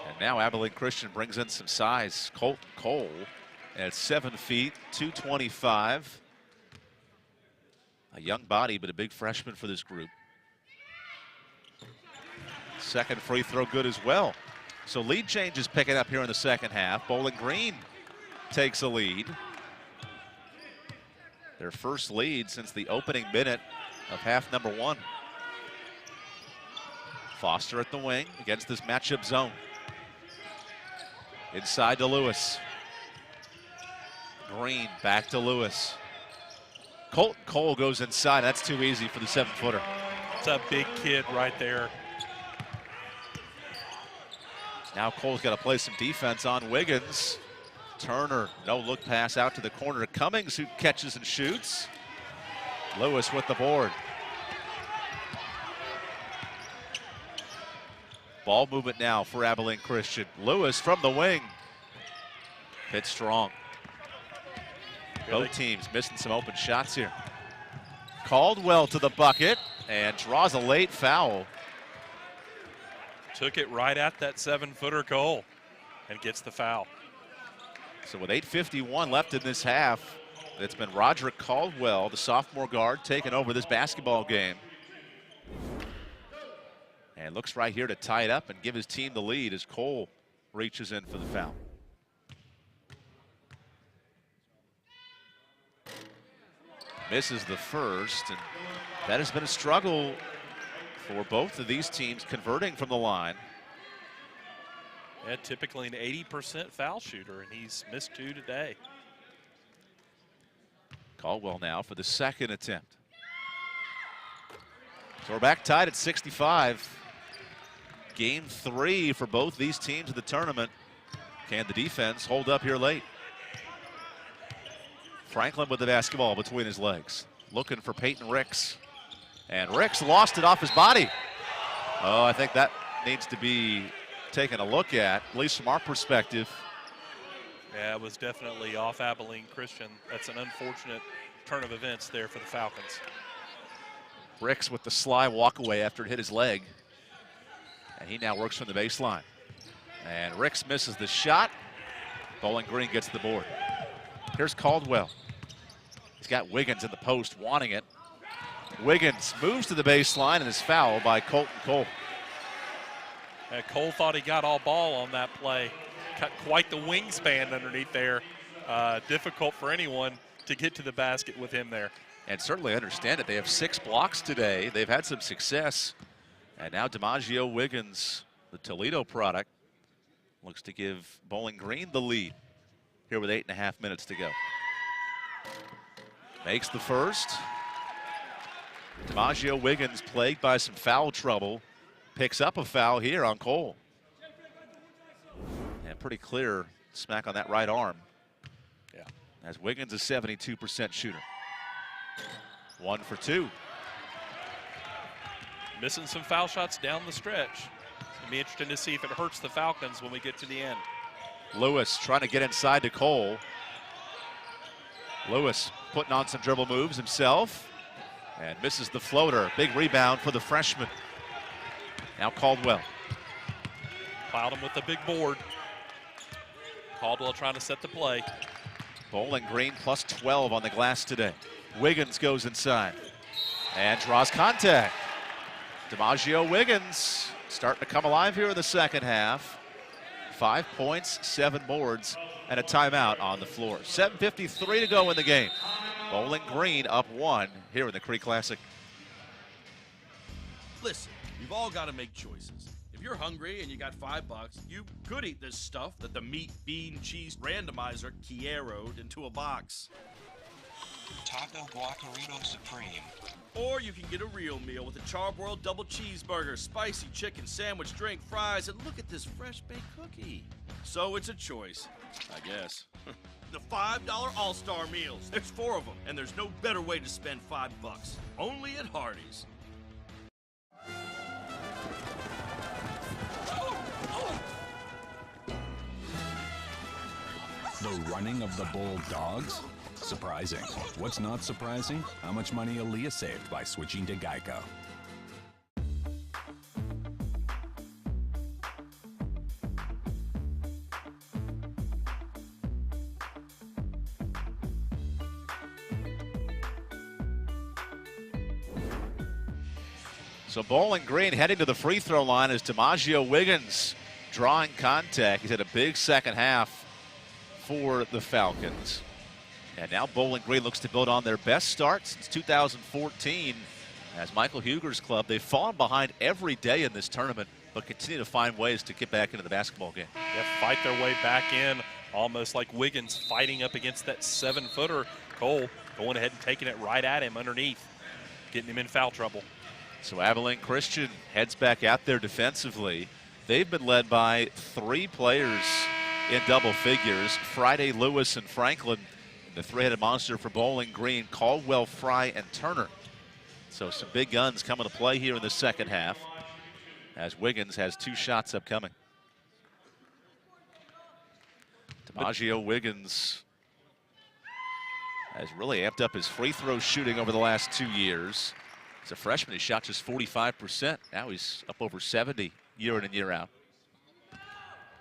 And now Abilene Christian brings in some size. Colton Cole at 7 feet, 225. A young body, but a big freshman for this group. Second free throw good as well. So lead change is picking up here in the second half. Bowling Green takes a lead. Their first lead since the opening minute of half number one. Foster at the wing against this matchup zone. Inside to Lewis. Green back to Lewis. Colton Cole goes inside. That's too easy for the 7-footer. It's a big kid right there. Now Cole's got to play some defense on Wiggins. Turner, no look pass out to the corner to Cummings, who catches and shoots. Lewis with the board. Ball movement now for Abilene Christian. Lewis from the wing. Hit strong. Both teams missing some open shots here. Caldwell to the bucket and draws a late foul. Took it right at that 7-footer Cole and gets the foul. So with 8:51 left in this half, it's been Roderick Caldwell, the sophomore guard, taking over this basketball game. And looks right here to tie it up and give his team the lead as Cole reaches in for the foul. Misses the first, and that has been a struggle for both of these teams converting from the line. Yeah, typically an 80% foul shooter, and he's missed 2 today. Caldwell now for the second attempt. So we're back tied at 65. Game 3 for both these teams of the tournament. Can the defense hold up here late? Franklin with the basketball between his legs. Looking for Peyton Ricks. And Ricks lost it off his body. Oh, I think that needs to be taken a look at least from our perspective. Yeah, it was definitely off Abilene Christian. That's an unfortunate turn of events there for the Falcons. Ricks with the sly walk away after it hit his leg. And he now works from the baseline. And Ricks misses the shot. Bowling Green gets the board. Here's Caldwell. He's got Wiggins in the post wanting it. Wiggins moves to the baseline and is fouled by Colton Cole. Cole thought he got all ball on that play. Cut quite the wingspan underneath there. Difficult for anyone to get to the basket with him there. And certainly understand it. They have 6 blocks today. They've had some success. And now DiMaggio Wiggins, the Toledo product, looks to give Bowling Green the lead here with 8.5 minutes to go. Makes the first. DiMaggio Wiggins, plagued by some foul trouble, picks up a foul here on Cole. And pretty clear smack on that right arm. Yeah. As Wiggins is 72% shooter. 1 for 2. Missing some foul shots down the stretch. It's going to be interesting to see if it hurts the Falcons when we get to the end. Lewis trying to get inside to Cole. Lewis putting on some dribble moves himself and misses the floater. Big rebound for the freshman. Now Caldwell. Plowed him with the big board. Caldwell trying to set the play. Bowling Green plus 12 on the glass today. Wiggins goes inside and draws contact. DiMaggio Wiggins starting to come alive here in the second half. 5 points, 7 boards, and a timeout on the floor. 7:53 to go in the game. Bowling Green up 1 here in the Creek Classic. Listen, we've all got to make choices. If If you're hungry and you got $5, you could eat this stuff that the meat, bean, cheese randomizer Quiero into a box. Taco Guacarito Supreme. Or you can get a real meal with a charbroiled double cheeseburger, spicy chicken sandwich, drink, fries, and look at this fresh baked cookie. So it's a choice, I guess. The $5 All-Star Meals. There's 4 of them, and there's no better way to spend $5. Only at Hardee's. The running of the Bulldogs? Surprising. What's not surprising? How much money Aaliyah saved by switching to Geico. So Bowling Green heading to the free throw line as DiMaggio Wiggins drawing contact. He's had a big second half for the Falcons. And now Bowling Green looks to build on their best start since 2014 as Michael Huger's club. They've fallen behind every day in this tournament, but continue to find ways to get back into the basketball game. Yeah, fight their way back in, almost like Wiggins fighting up against that 7-footer. Cole going ahead and taking it right at him underneath, getting him in foul trouble. So Abilene Christian heads back out there defensively. They've been led by 3 players in double figures, Friday, Lewis, and Franklin. The three-headed monster for Bowling Green, Caldwell, Fry, and Turner. So some big guns coming to play here in the second half as Wiggins has 2 shots upcoming. DiMaggio Wiggins has really amped up his free throw shooting over the last 2 years. As a freshman, he shot just 45%. Now he's up over 70 year in and year out.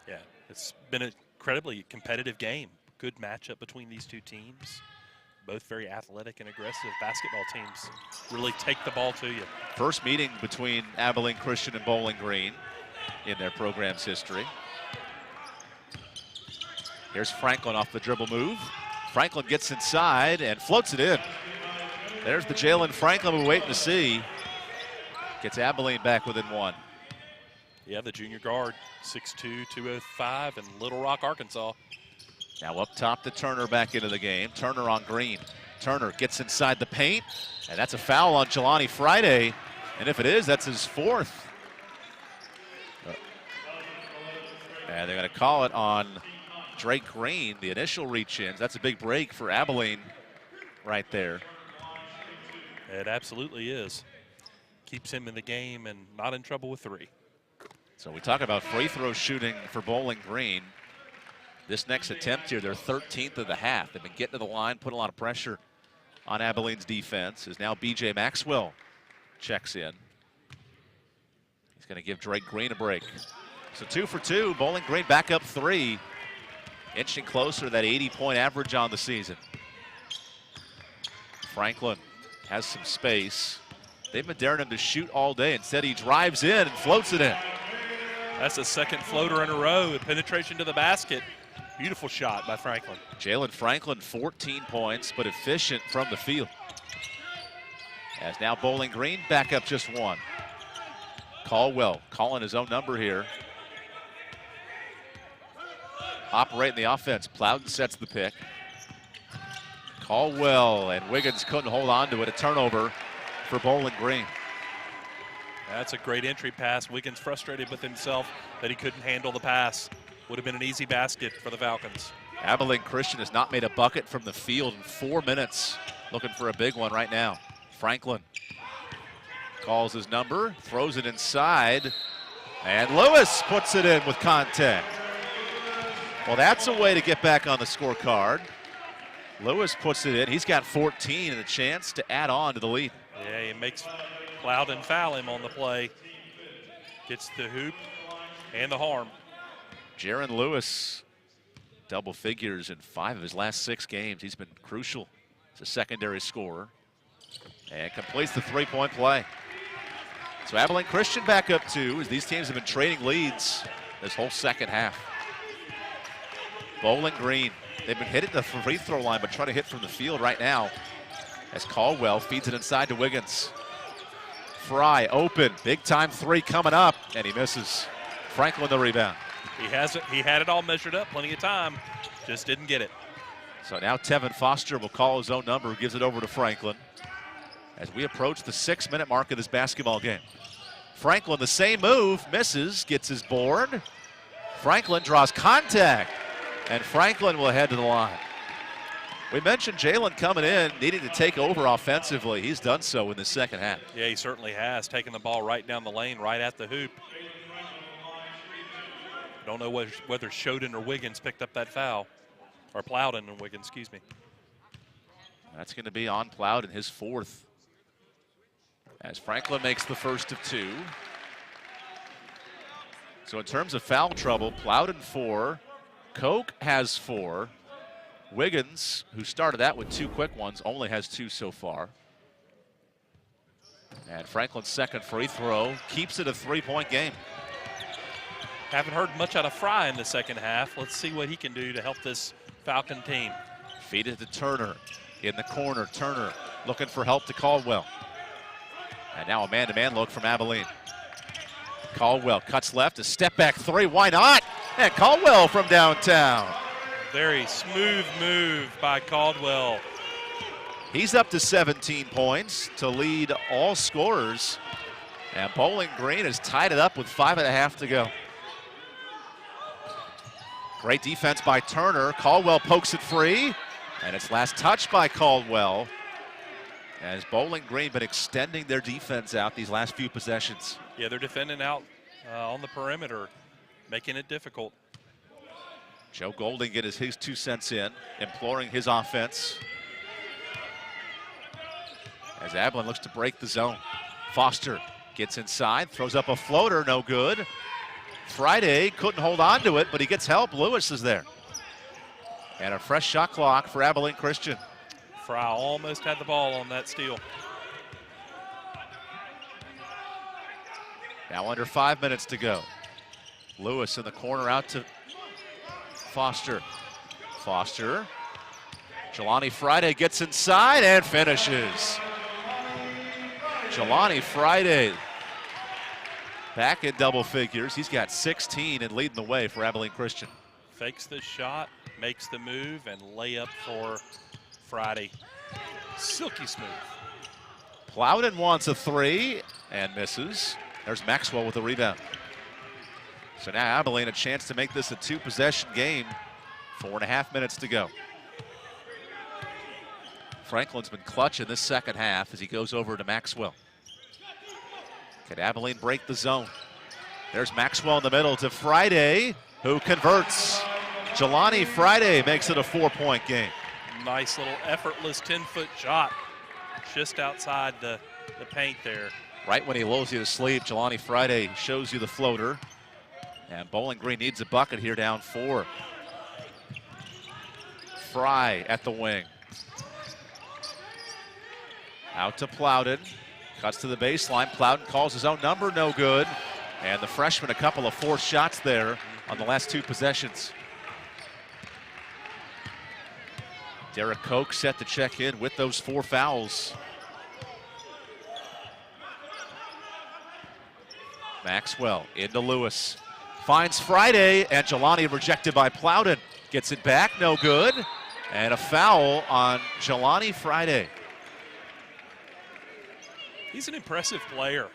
Yeah, it's been an incredibly competitive game. Good matchup between these two teams. Both very athletic and aggressive basketball teams. Really take the ball to you. First meeting between Abilene Christian and Bowling Green in their program's history. Here's Franklin off the dribble move. Franklin gets inside and floats it in. There's the Jalen Franklin we're waiting to see. Gets Abilene back within 1. Yeah, the junior guard, 6'2", 205 in Little Rock, Arkansas. Now up top to Turner back into the game. Turner on Green. Turner gets inside the paint, and that's a foul on Jelani Friday. And if it is, that's his 4th. And they're going to call it on Drake Green, the initial reach-ins. That's a big break for Abilene right there. It absolutely is. Keeps him in the game and not in trouble with 3. So we talk about free throw shooting for Bowling Green. This next attempt here, they're 13th of the half. They've been getting to the line, putting a lot of pressure on Abilene's defense. As now B.J. Maxwell checks in. He's going to give Drake Green a break. So 2 for 2. Bowling Green back up 3. Inching closer to that 80-point average on the season. Franklin has some space. They've been daring him to shoot all day. Instead, he drives in and floats it in. That's a second floater in a row. Penetration to the basket. Beautiful shot by Franklin. Jalen Franklin, 14 points, but efficient from the field. As now Bowling Green back up just 1. Caldwell calling his own number here. Operating the offense. Plowden sets the pick. Caldwell and Wiggins couldn't hold on to it. A turnover for Bowling Green. That's a great entry pass. Wiggins frustrated with himself that he couldn't handle the pass. Would have been an easy basket for the Falcons. Abilene Christian has not made a bucket from the field in 4 minutes. Looking for a big one right now. Franklin calls his number, throws it inside, and Lewis puts it in with contact. Well, that's a way to get back on the scorecard. Lewis puts it in. He's got 14 and a chance to add on to the lead. Yeah, he makes Plowden foul him on the play. Gets the hoop and the harm. Jaron Lewis, double figures in 5 of his last 6 games. He's been crucial as a secondary scorer. And completes the 3-point play. So Abilene Christian back up 2 as these teams have been trading leads this whole second half. Bowling Green, they've been hitting the free throw line, but trying to hit from the field right now as Caldwell feeds it inside to Wiggins. Fry open, big time three coming up, and he misses. Franklin the rebound. He had it all measured up, plenty of time, just didn't get it. So now Tevin Foster will call his own number, gives it over to Franklin as we approach the 6-minute mark of this basketball game. Franklin, the same move, misses, gets his board. Franklin draws contact, and Franklin will head to the line. We mentioned Jalen coming in, needing to take over offensively. He's done so in the second half. Yeah, he certainly has, taken the ball right down the lane, right at the hoop. Don't know whether Shoden or Wiggins picked up that foul, or Plowden and Wiggins, excuse me. That's going to be on Plowden, his fourth, as Franklin makes the first of two. So in terms of foul trouble, Plowden 4, Koch has 4. Wiggins, who started that with 2 quick ones, only has 2 so far. And Franklin's second free throw keeps it a 3-point game. Haven't heard much out of Fry in the second half. Let's see what he can do to help this Falcon team. Feed it to Turner in the corner. Turner looking for help to Caldwell. And now a man-to-man look from Abilene. Caldwell cuts left, a step back three, why not? And Caldwell from downtown. Very smooth move by Caldwell. He's up to 17 points to lead all scorers. And Bowling Green has tied it up with 5.5 to go. Great defense by Turner. Caldwell pokes it free. And it's last touched by Caldwell. As Bowling Green been extending their defense out these last few possessions. Yeah, they're defending out on the perimeter, making it difficult. Joe Golding gets his 2 cents in, imploring his offense. As Abilene looks to break the zone. Foster gets inside, throws up a floater, no good. Friday couldn't hold on to it, but he gets help. Lewis is there. And a fresh shot clock for Abilene Christian. Fry almost had the ball on that steal. Now under 5 minutes to go. Lewis in the corner out to Foster. Foster. Jelani Friday gets inside and finishes. Jelani Friday back in double figures. He's got 16 and leading the way for Abilene Christian. Fakes the shot, makes the move, and layup for Friday. Silky smooth. Plowden wants a 3 and misses. There's Maxwell with the rebound. So now Abilene a chance to make this a 2-possession game. 4.5 minutes to go. Franklin's been clutch in this second half as he goes over to Maxwell. Can Abilene break the zone? There's Maxwell in the middle to Friday, who converts. Jelani Friday makes it a 4-point game. Nice little effortless 10-foot shot just outside the paint there. Right when he lulls you to sleep, Jelani Friday shows you the floater. And Bowling Green needs a bucket here, down 4. Fry at the wing. Out to Plowden. Cuts to the baseline. Plowden calls his own number, no good. And the freshman, a couple of forced shots there on the last 2 possessions. Derek Koch set to check in with those 4 fouls. Maxwell into Lewis. Finds Friday, and Jelani rejected by Plowden. Gets it back, no good. And a foul on Jelani Friday. He's an impressive player.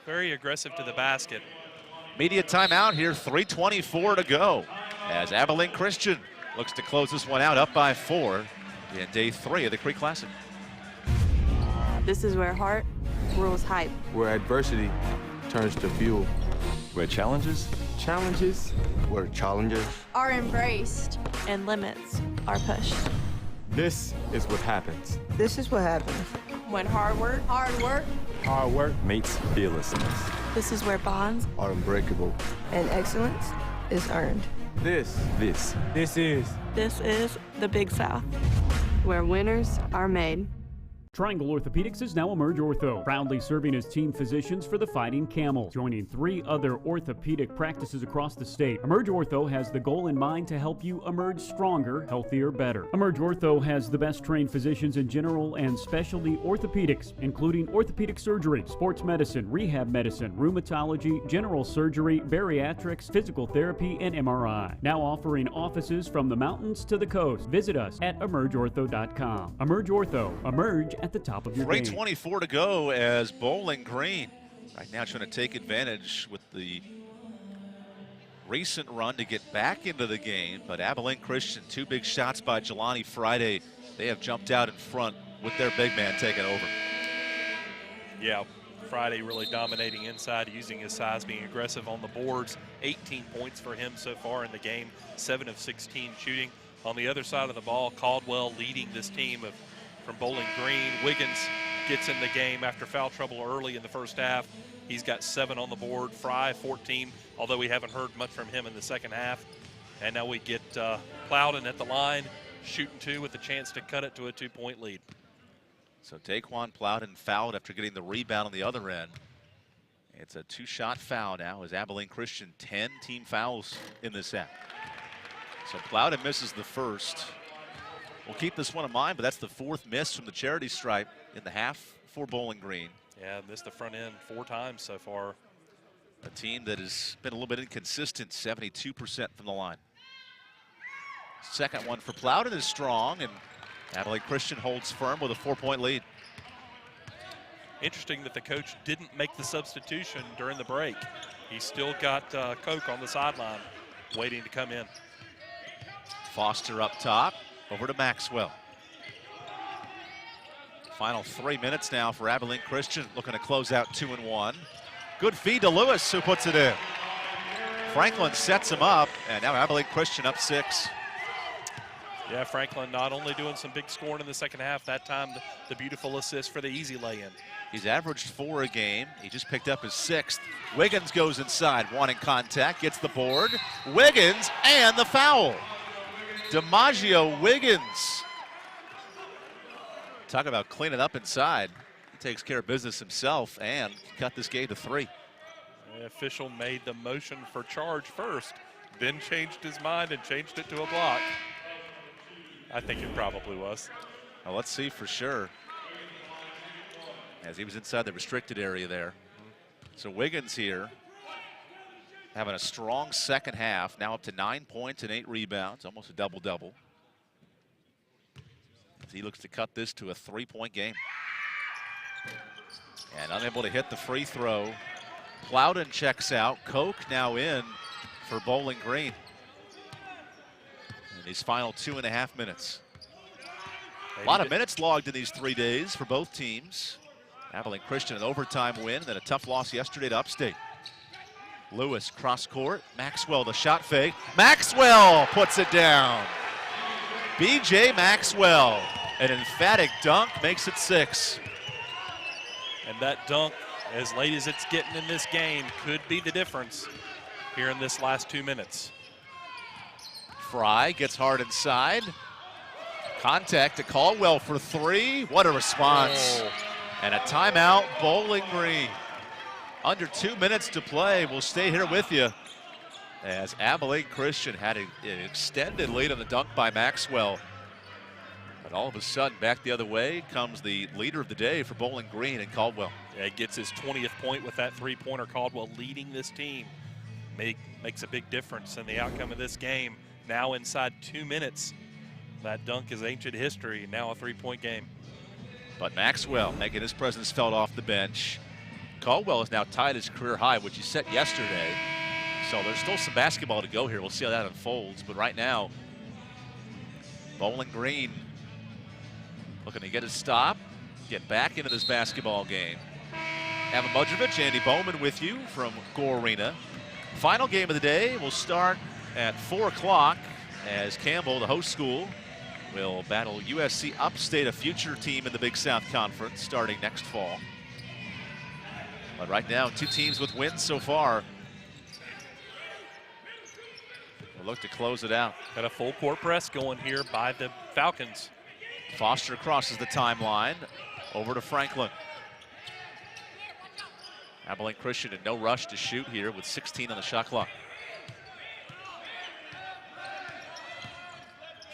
Very aggressive to the basket. Media timeout here, 3:24 to go. As Abilene Christian looks to close this one out, up by 4 in day 3 of the Creek Classic. This is where heart rules hype. Where adversity turns to fuel. Where challenges Where challenges Are embraced. And limits are pushed. This is what happens. This is what happens. When hard work Meets fearlessness. This is where bonds are unbreakable. And excellence is earned. This is This is the Big South, where winners are made. Triangle Orthopedics is now Emerge Ortho, proudly serving as team physicians for the Fighting Camels, joining 3 other orthopedic practices across the state. Emerge Ortho has the goal in mind to help you emerge stronger, healthier, better. Emerge Ortho has the best trained physicians in general and specialty orthopedics, including orthopedic surgery, sports medicine, rehab medicine, rheumatology, general surgery, bariatrics, physical therapy, and MRI. Now offering offices from the mountains to the coast. Visit us at emergeortho.com. Emerge Ortho. Emerge at the top of your game. 3:24 to go as Bowling Green right now trying to take advantage with the recent run to get back into the game. But Abilene Christian, 2 big shots by Jelani Friday. They have jumped out in front with their big man taking over. Yeah, Friday really dominating inside, using his size, being aggressive on the boards. 18 points for him so far in the game, 7 of 16 shooting. On the other side of the ball, Caldwell leading this team from Bowling Green. Wiggins gets in the game after foul trouble early in the first half. He's got 7 on the board. Fry, 14, although we haven't heard much from him in the second half. And now we get Plowden at the line, shooting 2 with a chance to cut it to a 2-point lead. So Daquan Plowden fouled after getting the rebound on the other end. It's a 2-shot foul now as Abilene Christian 10 team fouls in this half. So Plowden misses the first. We'll keep this one in mind, but that's the 4th miss from the charity stripe in the half for Bowling Green. Yeah, missed the front end 4 times so far. A team that has been a little bit inconsistent, 72% from the line. Second one for Plowden is strong, and Abilene Christian holds firm with a 4-point lead. Interesting that the coach didn't make the substitution during the break. He's still got Coke on the sideline waiting to come in. Foster up top. Over to Maxwell. Final 3 minutes now for Abilene Christian, looking to close out 2-1. Good feed to Lewis, who puts it in. Franklin sets him up, and now Abilene Christian up 6. Yeah, Franklin not only doing some big scoring in the second half, that time the beautiful assist for the easy lay-in. He's averaged 4 a game. He just picked up his 6th. Wiggins goes inside, wanting contact, gets the board. Wiggins and the foul. DiMaggio Wiggins. Talk about cleaning up inside. He takes care of business himself and cut this game to 3. The official made the motion for charge first, then changed his mind and changed it to a block. I think it probably was. Well, let's see for sure. As he was inside the restricted area there. So Wiggins here having a strong second half, now up to 9 points and 8 rebounds, almost a double-double. As he looks to cut this to a 3-point game. And unable to hit the free throw. Plowden checks out. Koch now in for Bowling Green in these final 2.5 minutes. A lot of minutes logged in these 3 days for both teams. Abilene Christian an overtime win, and then a tough loss yesterday to Upstate. Lewis cross court. Maxwell the shot fake. Maxwell puts it down. B.J. Maxwell, an emphatic dunk, makes it 6. And that dunk, as late as it's getting in this game, could be the difference here in this last 2 minutes. Fry gets hard inside. Contact to Caldwell for 3. What a response. Oh. And a timeout, Bowling Green. Under 2 minutes to play. We'll stay here with you as Abilene Christian had an extended lead on the dunk by Maxwell. But all of a sudden, back the other way comes the leader of the day for Bowling Green and Caldwell. Yeah, he gets his 20th point with that 3-pointer. Caldwell leading this team. Makes a big difference in the outcome of this game. Now inside 2 minutes, that dunk is ancient history. Now a 3-point game. But Maxwell making his presence felt off the bench. Caldwell has now tied his career high, which he set yesterday. So there's still some basketball to go here. We'll see how that unfolds. But right now, Bowling Green looking to get a stop, get back into this basketball game. Evan Budrovich, Andy Bowman with you from Gore Arena. Final game of the day will start at 4 o'clock as Campbell, the host school, will battle USC Upstate, a future team in the Big South Conference, starting next fall. But right now, 2 teams with wins so far. We'll look to close it out. Got a full court press going here by the Falcons. Foster crosses the timeline. Over to Franklin. Abilene Christian in no rush to shoot here with 16 on the shot clock.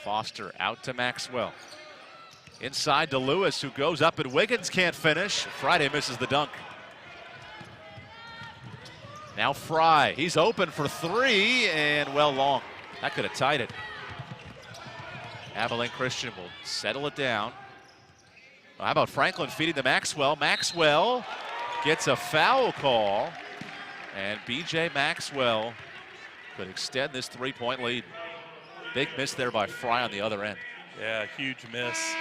Foster out to Maxwell. Inside to Lewis, who goes up and Wiggins can't finish. Friday misses the dunk. Now Fry, he's open for three and well long. That could have tied it. Abilene Christian will settle it down. Well, how about Franklin feeding to Maxwell? Maxwell gets a foul call, and B.J. Maxwell could extend this three-point lead. Big miss there by Fry on the other end. Yeah, huge miss.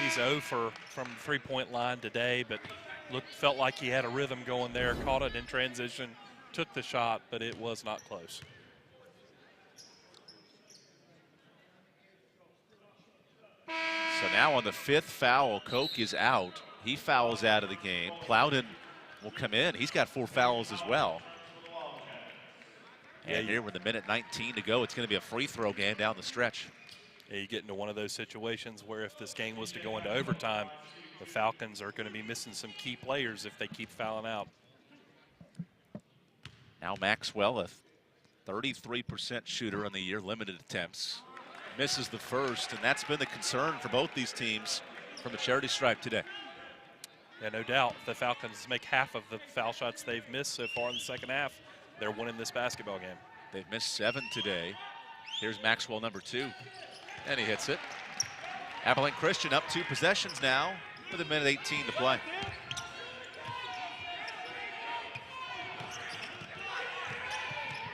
He's 0 from the three-point line today, but felt like he had a rhythm going there, caught it in transition, took the shot, but it was not close. So now on the 5th foul, Koch is out. He fouls out of the game. Plowden will come in. He's got 4 fouls as well. And here with a minute 19 to go, it's going to be a free throw game down the stretch. Yeah, you get into one of those situations where if this game was to go into overtime, the Falcons are going to be missing some key players if they keep fouling out. Now Maxwell, a 33% shooter on the year, limited attempts. Misses the first, and that's been the concern for both these teams from the charity stripe today. Yeah, no doubt. If the Falcons make half of the foul shots they've missed so far in the second half, they're winning this basketball game. They've missed 7 today. Here's Maxwell, number 2, and he hits it. Abilene Christian up 2 possessions now with a minute 18 to play.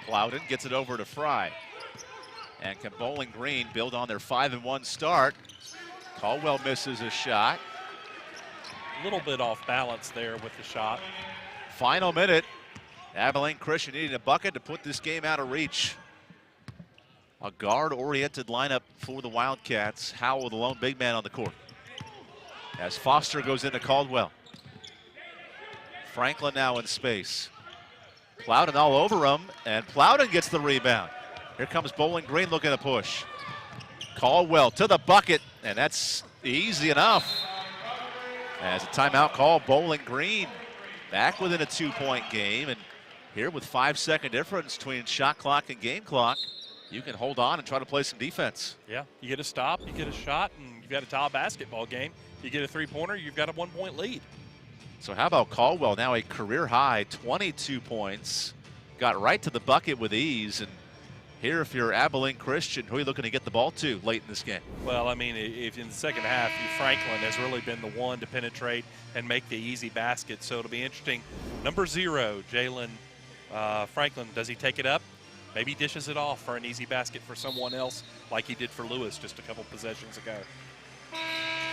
Plowden gets it over to Fry. And can Bowling Green build on their 5-1 start? Caldwell misses a shot. A little bit off balance there with the shot. Final minute. Abilene Christian needing a bucket to put this game out of reach. A guard-oriented lineup for the Wildcats. Howell, the lone big man on the court. As Foster goes into Caldwell. Franklin now in space. Plowden all over him, and Plowden gets the rebound. Here comes Bowling Green looking to push. Caldwell to the bucket, and that's easy enough. As a timeout call, Bowling Green back within a 2-point game, and here with 5-second difference between shot clock and game clock, you can hold on and try to play some defense. Yeah, you get a stop, you get a shot, and you've got a tie basketball game. You get a three-pointer, you've got a 1-point lead. So how about Caldwell, now a career high, 22 points, got right to the bucket with ease, and here, if you're Abilene Christian, who are you looking to get the ball to late in this game? Well, I mean, if in the second half, Franklin has really been the one to penetrate and make the easy basket. So it'll be interesting. Number 0, Jalen Franklin, does he take it up? Maybe dishes it off for an easy basket for someone else like he did for Lewis just a couple possessions ago.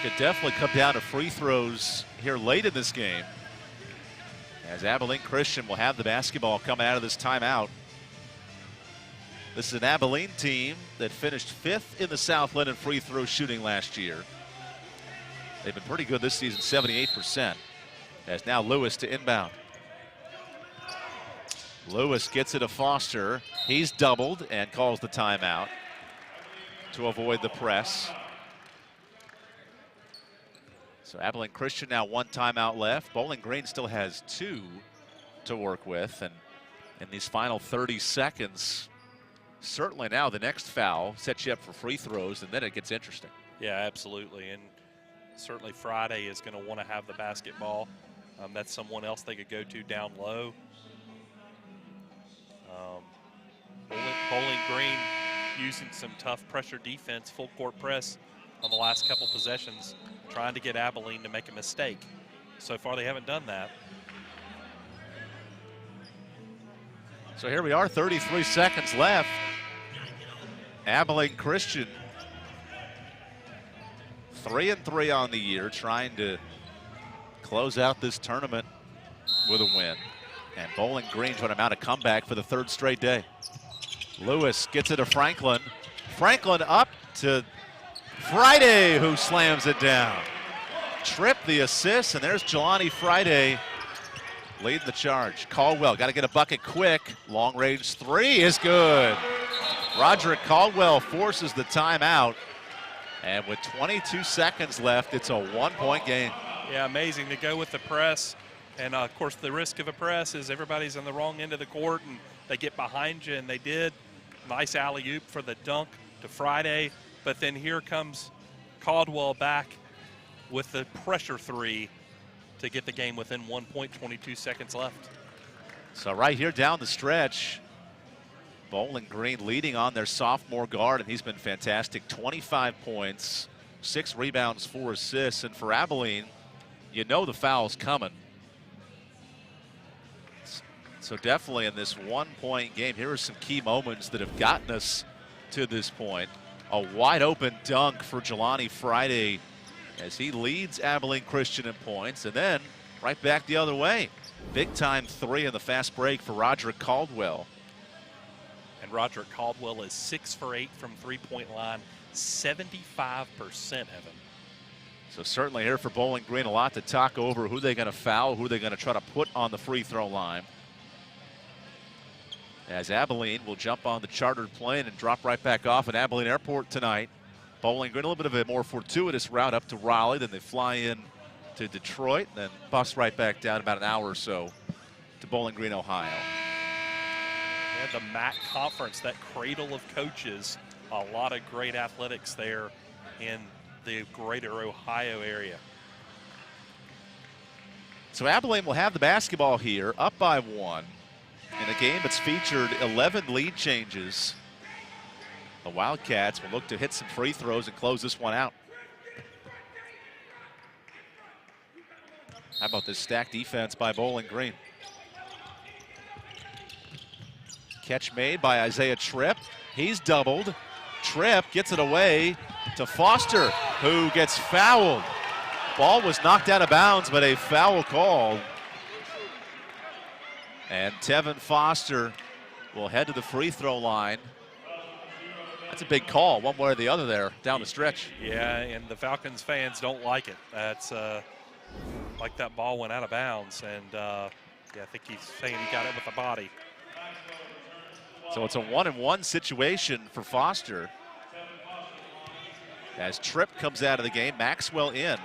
Could definitely come down to free throws here late in this game, as Abilene Christian will have the basketball coming out of this timeout. This is an Abilene team that finished 5th in the Southland in free throw shooting last year. They've been pretty good this season, 78%. As now Lewis to inbound. Lewis gets it to Foster. He's doubled and calls the timeout to avoid the press. So Abilene Christian now 1 timeout left. Bowling Green still has 2 to work with. And in these final 30 seconds, certainly now the next foul sets you up for free throws, and then it gets interesting. Yeah, absolutely. And certainly Friday is going to want to have the basketball. That's someone else they could go to down low. Bowling Green using some tough pressure defense, full court press on the last couple possessions, trying to get Abilene to make a mistake. So far they haven't done that. So here we are, 33 seconds left. Abilene Christian 3-3 on the year, trying to close out this tournament with a win. And Bowling Green trying to mount a comeback for the 3rd straight day. Lewis gets it to Franklin. Franklin up to Friday, who slams it down. Tripp the assist, and there's Jelani Friday leading the charge. Caldwell got to get a bucket quick. Long range 3 is good. Roderick Caldwell forces the timeout. And with 22 seconds left, it's a 1-point game. Yeah, amazing to go with the press. And, of course, the risk of a press is everybody's on the wrong end of the court, and they get behind you, and they did. Nice alley-oop for the dunk to Friday. But then here comes Caldwell back with the pressure three to get the game within 1 point, 22 seconds left. So right here down the stretch, Bowling Green leading on their sophomore guard, and he's been fantastic. 25 points, 6 rebounds, 4 assists. And for Abilene, you know the foul's coming. So definitely in this 1 point game, here are some key moments that have gotten us to this point. A wide open dunk for Jelani Friday as he leads Abilene Christian in points, and then right back the other way. Big time three in the fast break for Roderick Caldwell. And Roderick Caldwell is 6 for 8 from three-point line, 75%, Evan. So certainly here for Bowling Green, a lot to talk over. Who they going to foul, who they going to try to put on the free throw line. As Abilene will jump on the chartered plane and drop right back off at Abilene Airport tonight. Bowling Green, a little bit of a more fortuitous route up to Raleigh, then they fly in to Detroit, then bus right back down about an hour or so to Bowling Green, Ohio. Yeah, the MAC conference, that cradle of coaches, a lot of great athletics there in the greater Ohio area. So Abilene will have the basketball here, up by 1. In a game that's featured 11 lead changes. The Wildcats will look to hit some free throws and close this one out. How about this stacked defense by Bowling Green? Catch made by Isaiah Tripp. He's doubled. Tripp gets it away to Foster, who gets fouled. Ball was knocked out of bounds, but a foul called. And Tevin Foster will head to the free throw line. That's a big call, one way or the other there, down the stretch. Yeah, and the Falcons fans don't like it. That's like that ball went out of bounds, and yeah, I think he's saying he got it with the body. So it's a 1-and-1 situation for Foster. As Tripp comes out of the game, Maxwell in.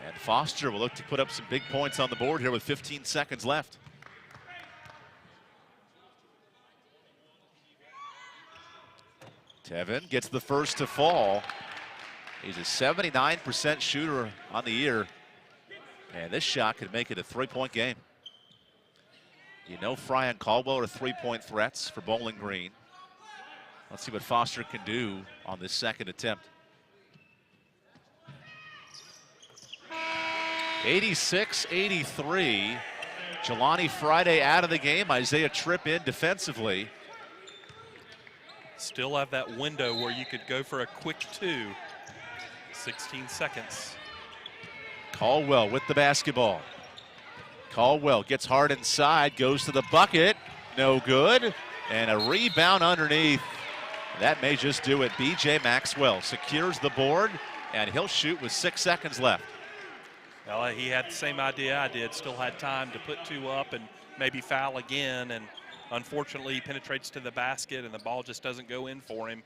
And Foster will look to put up some big points on the board here with 15 seconds left. Tevin gets the first to fall. He's a 79% shooter on the year. And this shot could make it a 3-point game. You know Fry and Caldwell are 3-point threats for Bowling Green. Let's see what Foster can do on this second attempt. 86-83. Jelani Friday out of the game. Isaiah Tripp in defensively. Still have that window where you could go for a quick 2. 16 seconds. Caldwell with the basketball. Caldwell gets hard inside, goes to the bucket. No good. And a rebound underneath. That may just do it. B.J. Maxwell secures the board, and he'll shoot with 6 seconds left. Well, he had the same idea I did, still had time to put 2 up and maybe foul again, and unfortunately he penetrates to the basket and the ball just doesn't go in for him,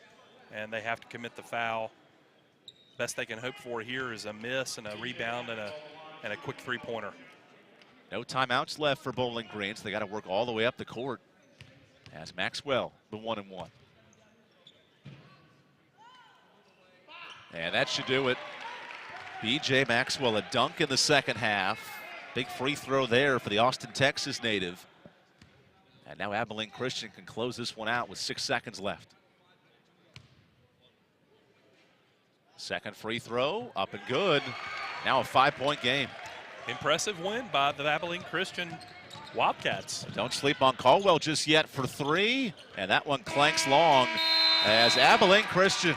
and they have to commit the foul. Best they can hope for here is a miss and a rebound and a quick 3-pointer. No timeouts left for Bowling Green, so they got to work all the way up the court as Maxwell, the 1-and-1. And that should do it. B.J. Maxwell, a dunk in the second half. Big free throw there for the Austin, Texas native. And now Abilene Christian can close this one out with 6 seconds left. Second free throw, up and good. Now a 5-point game. Impressive win by the Abilene Christian Wildcats. Don't sleep on Caldwell just yet for 3. And that one clanks long as Abilene Christian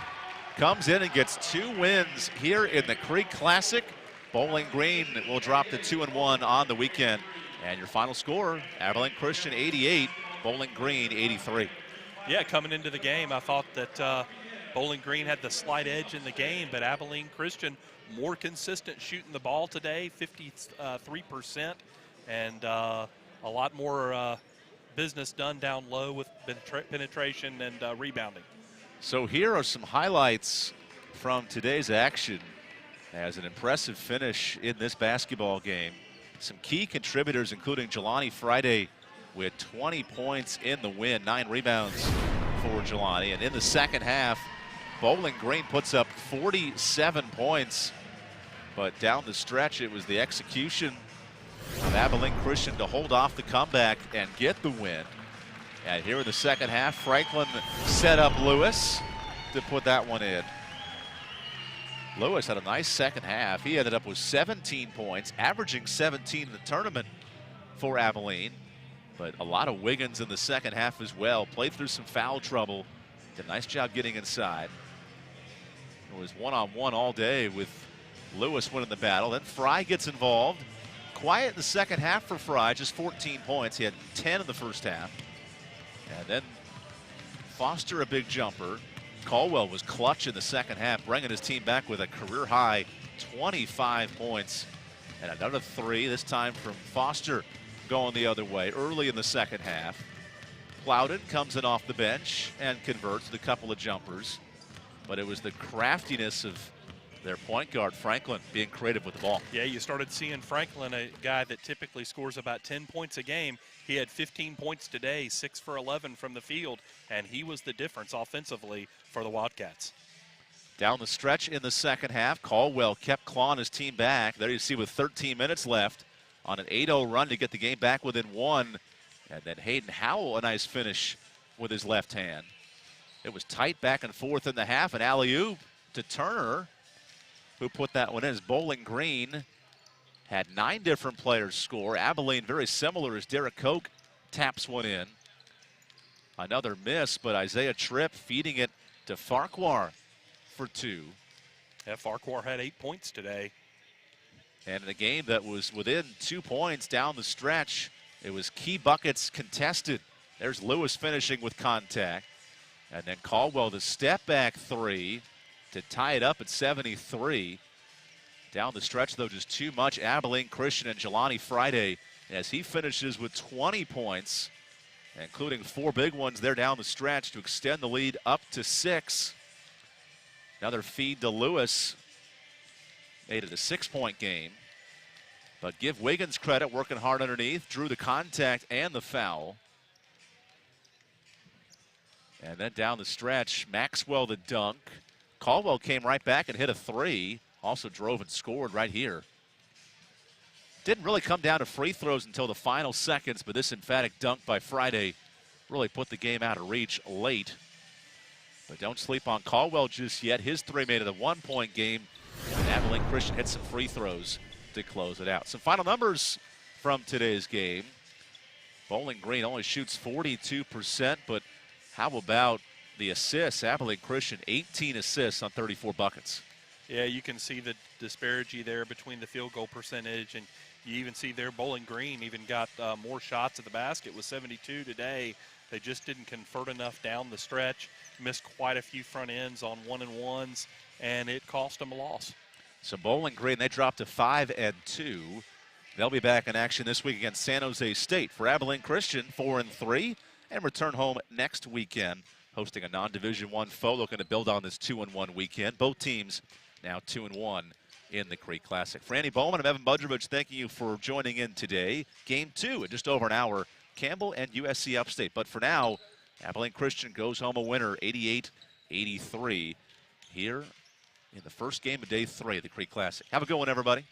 comes in and gets 2 wins here in the Creek Classic. Bowling Green will drop to 2-1 on the weekend. And your final score, Abilene Christian 88, Bowling Green 83. Yeah, coming into the game, I thought that Bowling Green had the slight edge in the game, but Abilene Christian more consistent shooting the ball today, 53%, and a lot more business done down low with penetration and rebounding. So here are some highlights from today's action. has an impressive finish in this basketball game. Some key contributors, including Jelani Friday with 20 points in the win, 9 rebounds for Jelani. And in the second half, Bowling Green puts up 47 points. But down the stretch, it was the execution of Abilene Christian to hold off the comeback and get the win. And here in the second half, Franklin set up Lewis to put that one in. Lewis had a nice second half. He ended up with 17 points, averaging 17 in the tournament for Abilene. But a lot of Wiggins in the second half as well. Played through some foul trouble. Did a nice job getting inside. It was one-on-one all day with Lewis winning the battle. Then Fry gets involved. Quiet in the second half for Fry, just 14 points. He had 10 in the first half. And then Foster a big jumper. Caldwell was clutch in the second half, bringing his team back with a career-high 25 points. And another 3, this time from Foster, going the other way early in the second half. Plowden comes in off the bench and converts with a couple of jumpers. But it was the craftiness of their point guard, Franklin, being creative with the ball. Yeah, you started seeing Franklin, a guy that typically scores about 10 points a game. He had 15 points today, 6 for 11 from the field, and he was the difference offensively for the Wildcats. Down the stretch in the second half, Caldwell kept clawing his team back. There you see with 13 minutes left on an 8-0 run to get the game back within 1. And then Hayden Howell, a nice finish with his left hand. It was tight back and forth in the half, and alley-oop to Turner, who put that one in. As Bowling Green had 9 different players score. Abilene very similar as Derek Koch taps one in. Another miss, but Isaiah Tripp feeding it to Farquhar for 2. Yeah, Farquhar had 8 points today. And in a game that was within 2 points down the stretch, it was key buckets contested. There's Lewis finishing with contact. And then Caldwell, the step back 3 to tie it up at 73. Down the stretch, though, just too much. Abilene Christian and Jelani Friday as he finishes with 20 points, including 4 big ones there down the stretch to extend the lead up to 6. Another feed to Lewis made it a 6-point game. But give Wiggins credit, working hard underneath, drew the contact and the foul. And then down the stretch, Maxwell the dunk. Caldwell came right back and hit a 3. Also drove and scored right here. Didn't really come down to free throws until the final seconds, but this emphatic dunk by Friday really put the game out of reach late. But don't sleep on Caldwell just yet. His 3 made it a 1-point game. And Abilene Christian hit some free throws to close it out. Some final numbers from today's game. Bowling Green only shoots 42%, but how about the assists? Abilene Christian, 18 assists on 34 buckets. Yeah, you can see the disparity there between the field goal percentage, and you even see there Bowling Green even got more shots at the basket with 72 today. They just didn't convert enough down the stretch, missed quite a few front ends on 1-and-1s, and it cost them a loss. So Bowling Green, they dropped to 5-2. They'll be back in action this week against San Jose State. For Abilene Christian, 4-3, and return home next weekend, hosting a non-Division I foe, looking to build on this 2-1 weekend. Both teams now 2-1 in the Creek Classic. For Andy Bowman, I'm Evan Budrovich. Thanking you for joining in today. Game 2 in just over an hour, Campbell and USC Upstate. But for now, Abilene Christian goes home a winner, 88-83, here in the first game of day 3 of the Creek Classic. Have a good one, everybody.